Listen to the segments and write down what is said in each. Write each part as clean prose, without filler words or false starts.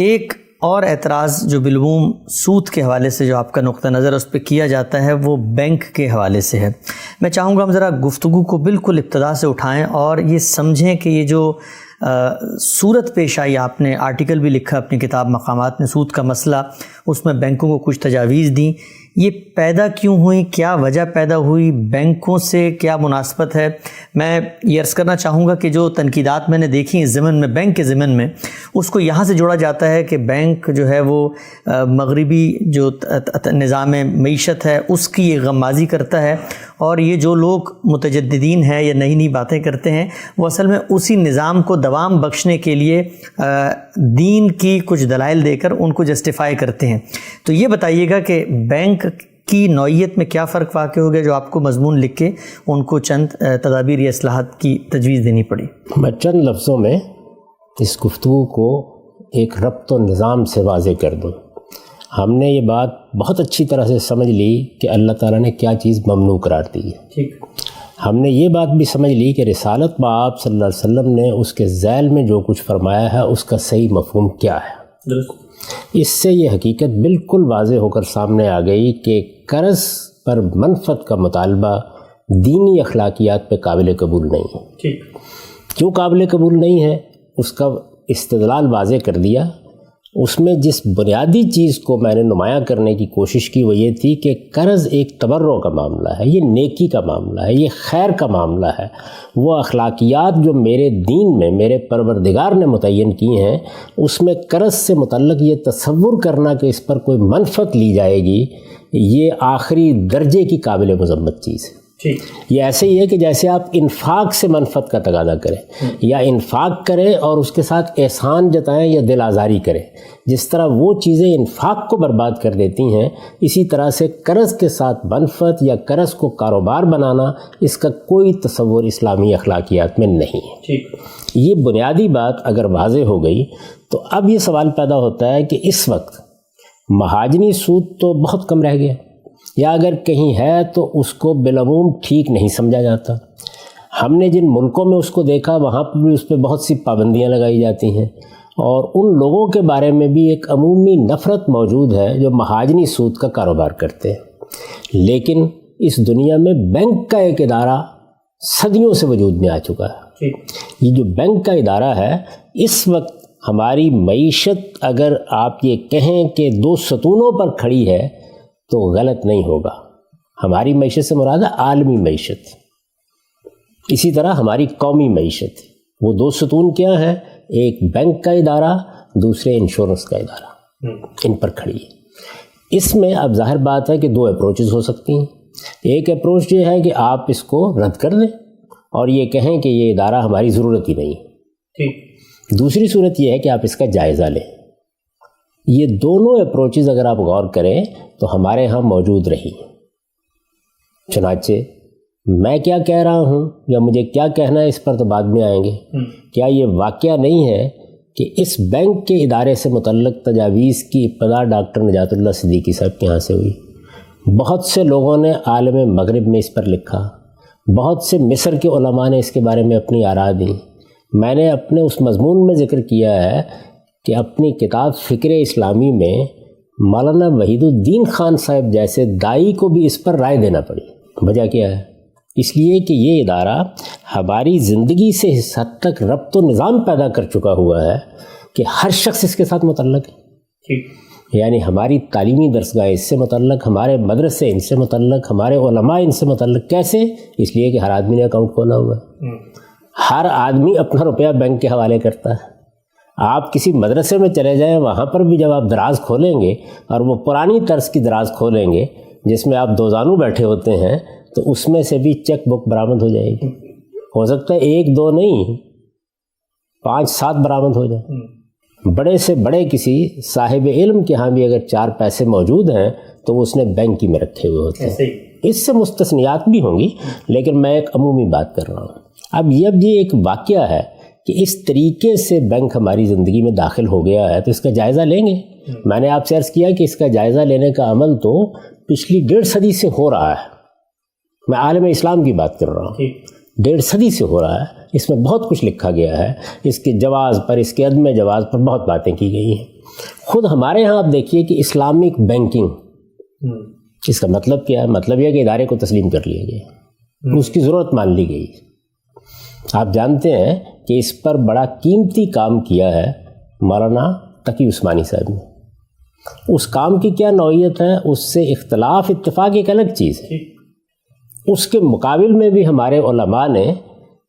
ایک اور اعتراض جو بالعموم سود کے حوالے سے جو آپ کا نقطہ نظر اس پہ کیا جاتا ہے وہ بینک کے حوالے سے ہے. میں چاہوں گا ہم ذرا گفتگو کو بالکل ابتدا سے اٹھائیں اور یہ سمجھیں کہ یہ جو صورت پیش آئی، آپ نے آرٹیکل بھی لکھا اپنی کتاب مقامات میں، سود کا مسئلہ، اس میں بینکوں کو کچھ تجاویز دیں، یہ پیدا کیوں ہوئی، کیا وجہ پیدا ہوئی، بینکوں سے کیا مناسبت ہے. میں یہ عرض کرنا چاہوں گا کہ جو تنقیدات میں نے دیکھی اس ضمن میں، بینک کے ضمن میں، اس کو یہاں سے جوڑا جاتا ہے کہ بینک جو ہے وہ مغربی جو نظام معیشت ہے اس کی یہ غمازی کرتا ہے، اور یہ جو لوگ متجددین ہیں یا نئی نئی باتیں کرتے ہیں وہ اصل میں اسی نظام کو دوام بخشنے کے لیے دین کی کچھ دلائل دے کر ان کو جسٹیفائی کرتے ہیں. تو یہ بتائیے گا کہ بینک کی نوعیت میں کیا فرق واقع ہو گیا جو آپ کو مضمون لکھ کے ان کو چند تدابیر یا اصلاحات کی تجویز دینی پڑی؟ میں چند لفظوں میں اس گفتگو کو ایک ربط و نظام سے واضح کر دوں. ہم نے یہ بات بہت اچھی طرح سے سمجھ لی کہ اللہ تعالیٰ نے کیا چیز ممنوع قرار دی ہے. ہم نے یہ بات بھی سمجھ لی کہ رسالت بآب صلی اللہ علیہ وسلم نے اس کے ذیل میں جو کچھ فرمایا ہے اس کا صحیح مفہوم کیا ہے. اس سے یہ حقیقت بالکل واضح ہو کر سامنے آ گئی کہ قرض پر منفعت کا مطالبہ دینی اخلاقیات پہ قابل قبول نہیں ہے. کیوں قابل قبول نہیں ہے اس کا استدلال واضح کر دیا. اس میں جس بنیادی چیز کو میں نے نمایاں کرنے کی کوشش کی وہ یہ تھی کہ قرض ایک تبرع کا معاملہ ہے، یہ نیکی کا معاملہ ہے، یہ خیر کا معاملہ ہے. وہ اخلاقیات جو میرے دین میں میرے پروردگار نے متعین کی ہیں اس میں قرض سے متعلق یہ تصور کرنا کہ اس پر کوئی منفعت لی جائے گی یہ آخری درجے کی قابل مذمت چیز ہے. یہ ایسے ہی ہے کہ جیسے آپ انفاق سے منفعت کا تقاضا کریں یا انفاق کریں اور اس کے ساتھ احسان جتائیں یا دل آزاری کریں. جس طرح وہ چیزیں انفاق کو برباد کر دیتی ہیں اسی طرح سے قرض کے ساتھ منفعت یا قرض کو کاروبار بنانا اس کا کوئی تصور اسلامی اخلاقیات میں نہیں ہے. یہ بنیادی بات اگر واضح ہو گئی تو اب یہ سوال پیدا ہوتا ہے کہ اس وقت مہاجنی سود تو بہت کم رہ گیا یا اگر کہیں ہے تو اس کو بالعموم ٹھیک نہیں سمجھا جاتا. ہم نے جن ملکوں میں اس کو دیکھا وہاں پر بھی اس پہ بہت سی پابندیاں لگائی جاتی ہیں اور ان لوگوں کے بارے میں بھی ایک عمومی نفرت موجود ہے جو مہاجنی سود کا کاروبار کرتے ہیں. لیکن اس دنیا میں بینک کا ایک ادارہ صدیوں سے وجود میں آ چکا ہے. یہ جو بینک کا ادارہ ہے اس وقت ہماری معیشت اگر آپ یہ کہیں کہ دو ستونوں پر کھڑی ہے تو غلط نہیں ہوگا. ہماری معیشت سے مراد ہے عالمی معیشت، اسی طرح ہماری قومی معیشت. وہ دو ستون کیا ہیں؟ ایک بینک کا ادارہ، دوسرے انشورنس کا ادارہ، ان پر کھڑی ہے. اس میں اب ظاہر بات ہے کہ دو اپروچز ہو سکتی ہیں. ایک اپروچ یہ ہے کہ آپ اس کو رد کر دیں اور یہ کہیں کہ یہ ادارہ ہماری ضرورت ہی نہیں. دوسری صورت یہ ہے کہ آپ اس کا جائزہ لیں. یہ دونوں اپروچز اگر آپ غور کریں تو ہمارے ہاں موجود رہی. چنانچہ میں کیا کہہ رہا ہوں یا مجھے کیا کہنا ہے اس پر تو بعد میں آئیں گے. کیا یہ واقعہ نہیں ہے کہ اس بینک کے ادارے سے متعلق تجاویز کی ابتدا ڈاکٹر نجات اللہ صدیقی صاحب کے یہاں سے ہوئی. بہت سے لوگوں نے عالم مغرب میں اس پر لکھا، بہت سے مصر کے علماء نے اس کے بارے میں اپنی آراء دی. میں نے اپنے اس مضمون میں ذکر کیا ہے کہ اپنی کتاب فکر اسلامی میں مولانا وحید الدین خان صاحب جیسے دائی کو بھی اس پر رائے دینا پڑی. وجہ کیا ہے؟ اس لیے کہ یہ ادارہ ہماری زندگی سے اس حد تک ربط و نظام پیدا کر چکا ہوا ہے کہ ہر شخص اس کے ساتھ متعلق ہے. یعنی ہماری تعلیمی درسگاہ اس سے متعلق، ہمارے مدرسے ان سے متعلق، ہمارے علماء ان سے متعلق. کیسے؟ اس لیے کہ ہر آدمی نے اکاؤنٹ کھولا ہوا ہے. ہر آدمی اپنا روپیہ بینک کے حوالے کرتا ہے. آپ کسی مدرسے میں چلے جائیں، وہاں پر بھی جب آپ دراز کھولیں گے اور وہ پرانی طرز کی دراز کھولیں گے جس میں آپ دو زانو بیٹھے ہوتے ہیں تو اس میں سے بھی چیک بک برآمد ہو جائے گی. ہو سکتا ہے ایک دو نہیں 5-7 برآمد ہو جائے. بڑے سے بڑے کسی صاحب علم کے ہاں بھی اگر 4 پیسے موجود ہیں تو وہ اس نے بینک ہی میں رکھے ہوئے ہوتے ہیں. اس سے مستثنیات بھی ہوں گی لیکن میں ایک عمومی بات کر رہا ہوں. اب یہ ایک واقعہ ہے کہ اس طریقے سے بینک ہماری زندگی میں داخل ہو گیا ہے تو اس کا جائزہ لیں گے. میں نے آپ سے عرض کیا کہ اس کا جائزہ لینے کا عمل تو پچھلی 1.5 صدی سے ہو رہا ہے. میں عالم اسلام کی بات کر رہا ہوں. 1.5 صدی سے ہو رہا ہے. اس میں بہت کچھ لکھا گیا ہے، اس کے جواز پر، اس کے عدم جواز پر بہت باتیں کی گئی ہیں. خود ہمارے ہاں آپ دیکھیے کہ اسلامک بینکنگ، اس کا مطلب کیا ہے؟ مطلب یہ کہ ادارے کو تسلیم کر لیا گیا، اس کی ضرورت مان لی گئی. آپ جانتے ہیں کہ اس پر بڑا قیمتی کام کیا ہے مولانا تقی عثمانی صاحب نے. اس کام کی کیا نوعیت ہے، اس سے اختلاف اتفاق ایک الگ چیز ہے. اس کے مقابل میں بھی ہمارے علماء نے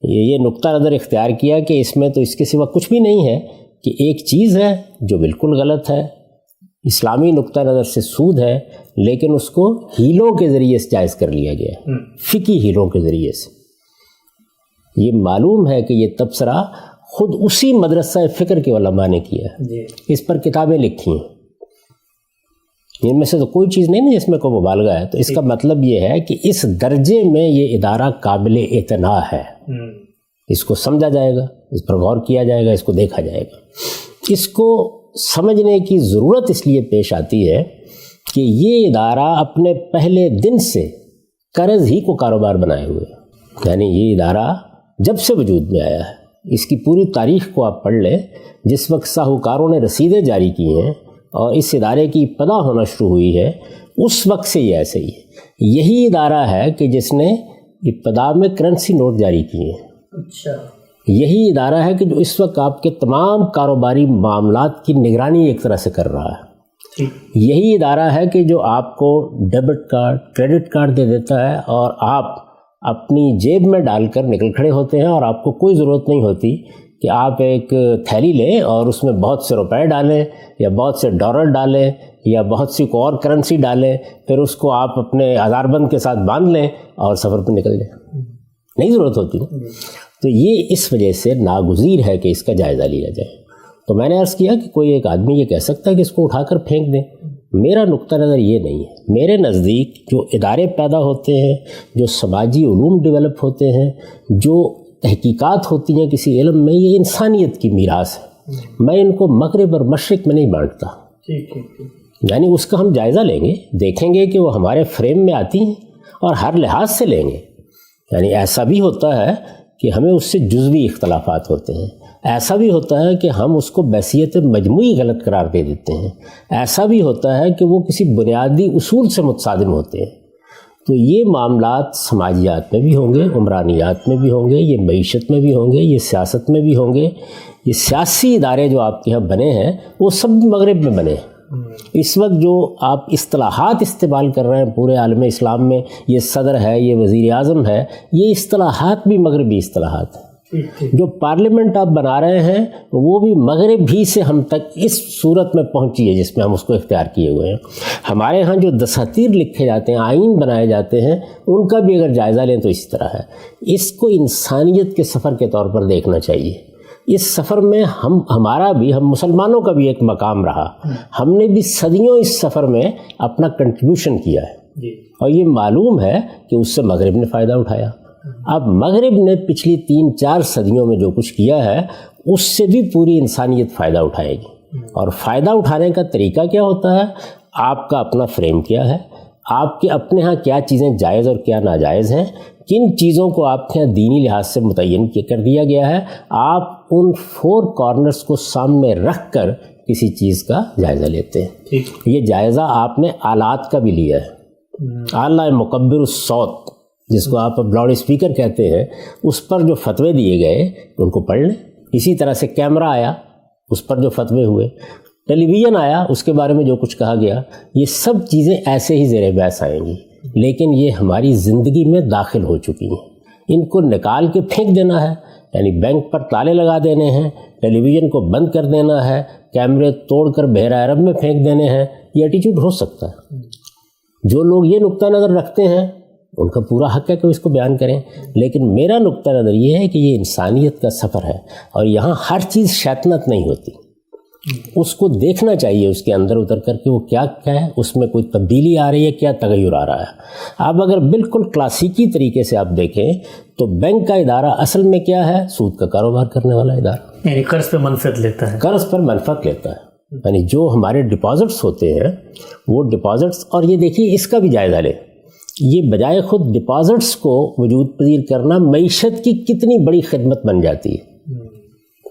یہ نقطہ نظر اختیار کیا کہ اس میں تو اس کے سوا کچھ بھی نہیں ہے، کہ ایک چیز ہے جو بالکل غلط ہے، اسلامی نقطہ نظر سے سود ہے، لیکن اس کو ہیلوں کے ذریعے سے جائز کر لیا گیا، فقہی ہیلوں کے ذریعے سے. یہ معلوم ہے کہ یہ تبصرہ خود اسی مدرسہ فکر کے علماء نے کیا ہے، اس پر کتابیں لکھی ہیں. ان میں سے تو کوئی چیز نہیں جس میں کوئی مبالغہ ہے. تو اس کا مطلب یہ ہے کہ اس درجے میں یہ ادارہ قابل اعتنا ہے. اس کو سمجھا جائے گا، اس پر غور کیا جائے گا، اس کو دیکھا جائے گا. اس کو سمجھنے کی ضرورت اس لیے پیش آتی ہے کہ یہ ادارہ اپنے پہلے دن سے قرض ہی کو کاروبار بنائے ہوئے، یعنی یہ ادارہ جب سے وجود میں آیا ہے، اس کی پوری تاریخ کو آپ پڑھ لیں. جس وقت ساہوکاروں نے رسیدیں جاری کی ہیں اور اس ادارے کی ابتدا ہونا شروع ہوئی ہے، اس وقت سے یہ ایسے ہی ہے. یہی ادارہ ہے کہ جس نے ابتدا میں کرنسی نوٹ جاری کیے ہیں. اچھا. یہی ادارہ ہے کہ جو اس وقت آپ کے تمام کاروباری معاملات کی نگرانی ایک طرح سے کر رہا ہے. یہی ادارہ ہے کہ جو آپ کو ڈیبٹ کارڈ، کریڈٹ کارڈ دے دیتا ہے اور آپ اپنی جیب میں ڈال کر نکل کھڑے ہوتے ہیں، اور آپ کو کوئی ضرورت نہیں ہوتی کہ آپ ایک تھیلی لیں اور اس میں بہت سے روپے ڈالیں یا بہت سے ڈالر ڈالیں یا بہت سی کوئی اور کرنسی ڈالیں، پھر اس کو آپ اپنے ہزار بند کے ساتھ باندھ لیں اور سفر پہ نکل جائیں. نہیں ضرورت ہوتی. تو یہ اس وجہ سے ناگزیر ہے کہ اس کا جائزہ لیا جائے. تو میں نے عرض کیا کہ کوئی ایک آدمی یہ کہہ سکتا ہے کہ اس کو اٹھا کر پھینک دیں. میرا نقطہ نظر یہ نہیں ہے. میرے نزدیک جو ادارے پیدا ہوتے ہیں، جو سماجی علوم ڈیولپ ہوتے ہیں، جو تحقیقات ہوتی ہیں کسی علم میں، یہ انسانیت کی میراث ہے. میں ان کو مغرب اور مشرق میں نہیں بانٹتا. یعنی اس کا ہم جائزہ لیں گے، دیکھیں گے کہ وہ ہمارے فریم میں آتی ہیں اور ہر لحاظ سے لیں گے. یعنی ایسا بھی ہوتا ہے کہ ہمیں اس سے جزوی اختلافات ہوتے ہیں، ایسا بھی ہوتا ہے کہ ہم اس کو بحیثیت مجموعی غلط قرار دے دیتے ہیں، ایسا بھی ہوتا ہے کہ وہ کسی بنیادی اصول سے متصادم ہوتے ہیں. تو یہ معاملات سماجیات میں بھی ہوں گے، عمرانیات میں بھی ہوں گے، یہ معیشت میں بھی ہوں گے، یہ سیاست میں بھی ہوں گے. یہ سیاسی ادارے جو آپ کے یہاں بنے ہیں وہ سب مغرب میں بنے ہیں. اس وقت جو آپ اصطلاحات استعمال کر رہے ہیں پورے عالم اسلام میں، یہ صدر ہے، یہ وزیر اعظم ہے، یہ اصطلاحات بھی مغربی اصطلاحات ہیں. جو پارلیمنٹ آپ بنا رہے ہیں وہ بھی مغرب ہی سے ہم تک اس صورت میں پہنچی ہے جس میں ہم اس کو اختیار کیے ہوئے ہیں. ہمارے ہاں جو دساتیر لکھے جاتے ہیں، آئین بنائے جاتے ہیں، ان کا بھی اگر جائزہ لیں تو اسی طرح ہے. اس کو انسانیت کے سفر کے طور پر دیکھنا چاہیے. اس سفر میں ہمارا بھی، ہم مسلمانوں کا بھی ایک مقام رہا. ہم نے بھی صدیوں اس سفر میں اپنا کنٹریبیوشن کیا ہے، اور یہ معلوم ہے کہ اس سے مغرب نے فائدہ اٹھایا. اب مغرب نے پچھلی 3-4 صدیوں میں جو کچھ کیا ہے اس سے بھی پوری انسانیت فائدہ اٹھائے گی. اور فائدہ اٹھانے کا طریقہ کیا ہوتا ہے؟ آپ کا اپنا فریم کیا ہے، آپ کے اپنے ہاں کیا چیزیں جائز اور کیا ناجائز ہیں، کن چیزوں کو آپ کے یہاں دینی لحاظ سے متعین کر دیا گیا ہے. آپ ان 4 کارنرز کو سامنے رکھ کر کسی چیز کا جائزہ لیتے ہیں. یہ جائزہ آپ نے آلات کا بھی لیا ہے. اعلیٰ مکبر الصوت جس کو آپ اب لاؤڈ اسپیکر کہتے ہیں، اس پر جو فتوے دیے گئے ان کو پڑھ لیں. اسی طرح سے کیمرہ آیا، اس پر جو فتوے ہوئے، ٹیلی ویژن آیا، اس کے بارے میں جو کچھ کہا گیا، یہ سب چیزیں ایسے ہی زیر بحث آئیں گی، لیکن یہ ہماری زندگی میں داخل ہو چکی ہیں. ان کو نکال کے پھینک دینا ہے، یعنی بینک پر تالے لگا دینے ہیں، ٹیلی ویژن کو بند کر دینا ہے، کیمرے توڑ کر بحیرہ عرب میں پھینک دینے ہیں، یہ ایٹیچیوڈ ہو سکتا ہے. جو لوگ یہ نقطہ نظر رکھتے ہیں ان کا پورا حق ہے کہ اس کو بیان کریں، لیکن میرا نقطہ نظر یہ ہے کہ یہ انسانیت کا سفر ہے، اور یہاں ہر چیز شیطنت نہیں ہوتی. اس کو دیکھنا چاہیے اس کے اندر اتر کر کے وہ کیا ہے، اس میں کوئی تبدیلی آ رہی ہے، کیا تغیر آ رہا ہے. اب اگر بالکل کلاسیکی طریقے سے آپ دیکھیں تو بینک کا ادارہ اصل میں کیا ہے؟ سود کا کاروبار کرنے والا ادارہ، یعنی قرض پہ منفعت لیتا ہے. قرض پر منفعت لیتا ہے. یعنی جو ہمارے ڈپازٹس ہوتے ہیں وہ ڈپازٹس، اور یہ دیکھیے اس کا بھی جائزہ لیں یہ بجائے خود ڈپازٹس کو وجود پذیر کرنا معیشت کی کتنی بڑی خدمت بن جاتی ہے.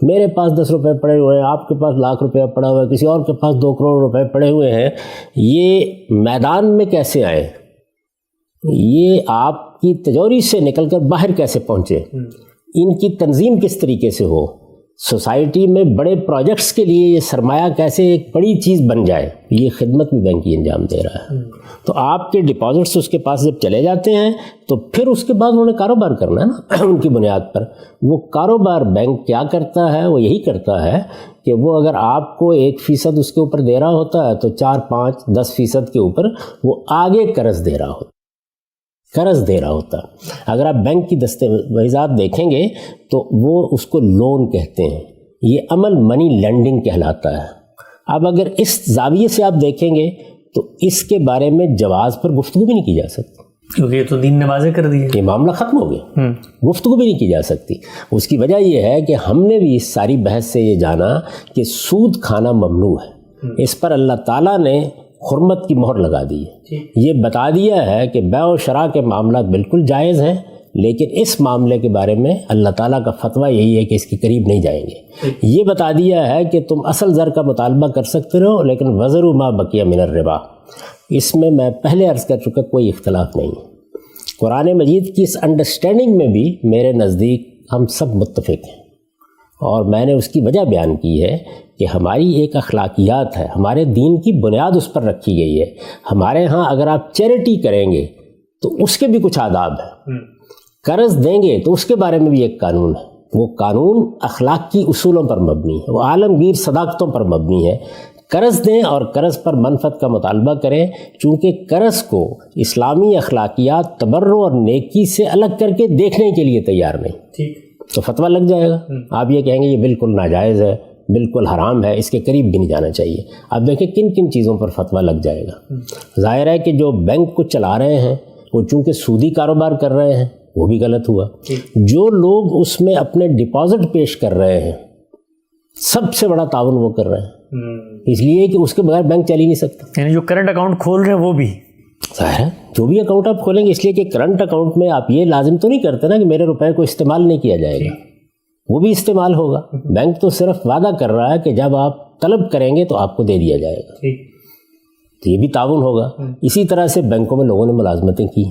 میرے پاس 10 روپے پڑے ہوئے ہیں، آپ کے پاس لاکھ روپیہ پڑا ہوا ہے، کسی اور کے پاس 2 کروڑ روپے پڑے ہوئے ہیں، یہ میدان میں کیسے آئے؟ یہ آپ کی تجوری سے نکل کر باہر کیسے پہنچے؟ ان کی تنظیم کس طریقے سے ہو؟ سوسائٹی میں بڑے پروجیکٹس کے لیے یہ سرمایہ کیسے ایک بڑی چیز بن جائے؟ یہ خدمت بھی بینک ہی انجام دے رہا ہے. تو آپ کے ڈپازٹس اس کے پاس جب چلے جاتے ہیں تو پھر اس کے بعد انہوں نے کاروبار کرنا ہے نا ان کی بنیاد پر. وہ کاروبار بینک کیا کرتا ہے؟ وہ یہی کرتا ہے کہ وہ اگر آپ کو 1% اس کے اوپر دے رہا ہوتا ہے تو 4, 5, 10% کے اوپر وہ آگے قرض دے رہا ہوتا. اگر آپ بینک کی دستاویزات دیکھیں گے تو وہ اس کو لون کہتے ہیں. یہ عمل منی لینڈنگ کہلاتا ہے. اب اگر اس زاویے سے آپ دیکھیں گے تو اس کے بارے میں جواز پر گفتگو بھی نہیں کی جا سکتی، کیونکہ یہ تو دین نے واضح کر دیا، یہ معاملہ ختم ہو گیا، گفتگو بھی نہیں کی جا سکتی. اس کی وجہ یہ ہے کہ ہم نے بھی اس ساری بحث سے یہ جانا کہ سود کھانا ممنوع ہے. اس پر اللہ تعالیٰ نے حرمت کی مہر لگا دی ہے. یہ بتا دیا ہے کہ بیع و شراء کے معاملات بالکل جائز ہیں، لیکن اس معاملے کے بارے میں اللہ تعالیٰ کا فتویٰ یہی ہے کہ اس کے قریب نہیں جائیں گے. یہ بتا دیا ہے کہ تم اصل زر کا مطالبہ کر سکتے رہو، لیکن وزر ما بقیہ من الربا، اس میں پہلے عرض کر چکا کوئی اختلاف نہیں. قرآن مجید کی اس انڈرسٹینڈنگ میں بھی میرے نزدیک ہم سب متفق ہیں، اور میں نے اس کی وجہ بیان کی ہے کہ ہماری ایک اخلاقیات ہے، ہمارے دین کی بنیاد اس پر رکھی گئی ہے. ہمارے ہاں اگر آپ چیریٹی کریں گے تو اس کے بھی کچھ آداب ہیں، قرض دیں گے تو اس کے بارے میں بھی ایک قانون ہے. وہ قانون اخلاق کی اصولوں پر مبنی ہے، وہ عالمگیر صداقتوں پر مبنی ہے. قرض دیں اور قرض پر منفعت کا مطالبہ کریں، چونکہ قرض کو اسلامی اخلاقیات تبرع اور نیکی سے الگ کر کے دیکھنے کے لیے تیار نہیں، تو فتویٰ لگ جائے گا. آپ یہ کہیں گے یہ بالکل ناجائز ہے، بالکل حرام ہے، اس کے قریب بھی نہیں جانا چاہیے. آپ دیکھیں کن کن چیزوں پر فتویٰ لگ جائے گا. ظاہر ہے کہ جو بینک کو چلا رہے ہیں وہ چونکہ سودی کاروبار کر رہے ہیں، وہ بھی غلط ہوا. جو لوگ اس میں اپنے ڈپازٹ پیش کر رہے ہیں، سب سے بڑا تعاون وہ کر رہے ہیں، اس لیے کہ اس کے بغیر بینک چل ہی نہیں سکتا. یعنی جو کرنٹ اکاؤنٹ کھول رہے ہیں وہ بھی ظاہر ہے جو بھی اکاؤنٹ آپ کھولیں گے، اس لیے کہ کرنٹ اکاؤنٹ میں آپ یہ لازم تو نہیں کرتے نا کہ میرے روپے کو استعمال نہیں کیا جائے گا، وہ بھی استعمال ہوگا. بینک تو صرف وعدہ کر رہا ہے کہ جب آپ طلب کریں گے تو آپ کو دے دیا جائے گا، تو یہ بھی تعاون ہوگا. اسی طرح سے بینکوں میں لوگوں نے ملازمتیں کی،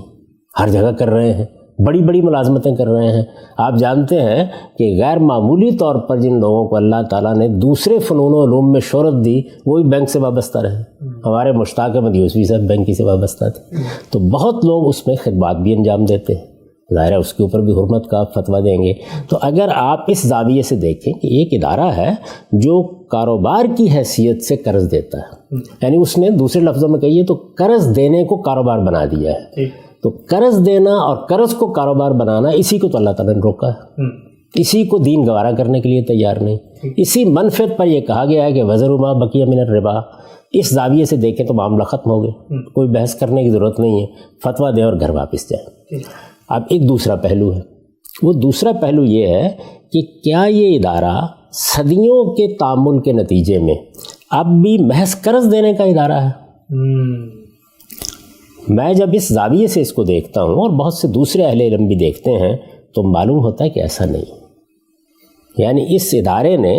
ہر جگہ کر رہے ہیں، بڑی بڑی ملازمتیں کر رہے ہیں. آپ جانتے ہیں کہ غیر معمولی طور پر جن لوگوں کو اللہ تعالیٰ نے دوسرے فنون و علوم میں شہرت دی وہی بینک سے وابستہ رہے. ہمارے مشتاق احمد یوسفی صاحب بینک سے وابستہ تھے، تو بہت لوگ اس میں خدمات بھی انجام دیتے ہیں. ظاہر ہے اس کے اوپر بھی حرمت کا فتویٰ دیں گے. تو اگر آپ اس زاویے سے دیکھیں کہ ایک ادارہ ہے جو کاروبار کی حیثیت سے قرض دیتا ہے، یعنی اس نے دوسرے لفظوں میں کہیے تو قرض دینے کو کاروبار بنا دیا ہے، تو قرض دینا اور قرض کو کاروبار بنانا اسی کو تو اللہ تعالیٰ نے روکا ہے. اسی کو دین گوارا کرنے کے لیے تیار نہیں. اسی منفعت پر یہ کہا گیا ہے کہ وزر ما بقیہ من الربا. اس زاویے سے دیکھیں تو معاملہ ختم ہو گیا، کوئی بحث کرنے کی ضرورت نہیں ہے، فتویٰ دیں اور گھر واپس جائیں. اب ایک دوسرا پہلو ہے، وہ دوسرا پہلو یہ ہے کہ کیا یہ ادارہ صدیوں کے تعامل کے نتیجے میں اب بھی محض قرض دینے کا ادارہ ہے؟ میں جب اس زاویے سے اس کو دیکھتا ہوں اور بہت سے دوسرے اہل علم بھی دیکھتے ہیں تو معلوم ہوتا ہے کہ ایسا نہیں. یعنی اس ادارے نے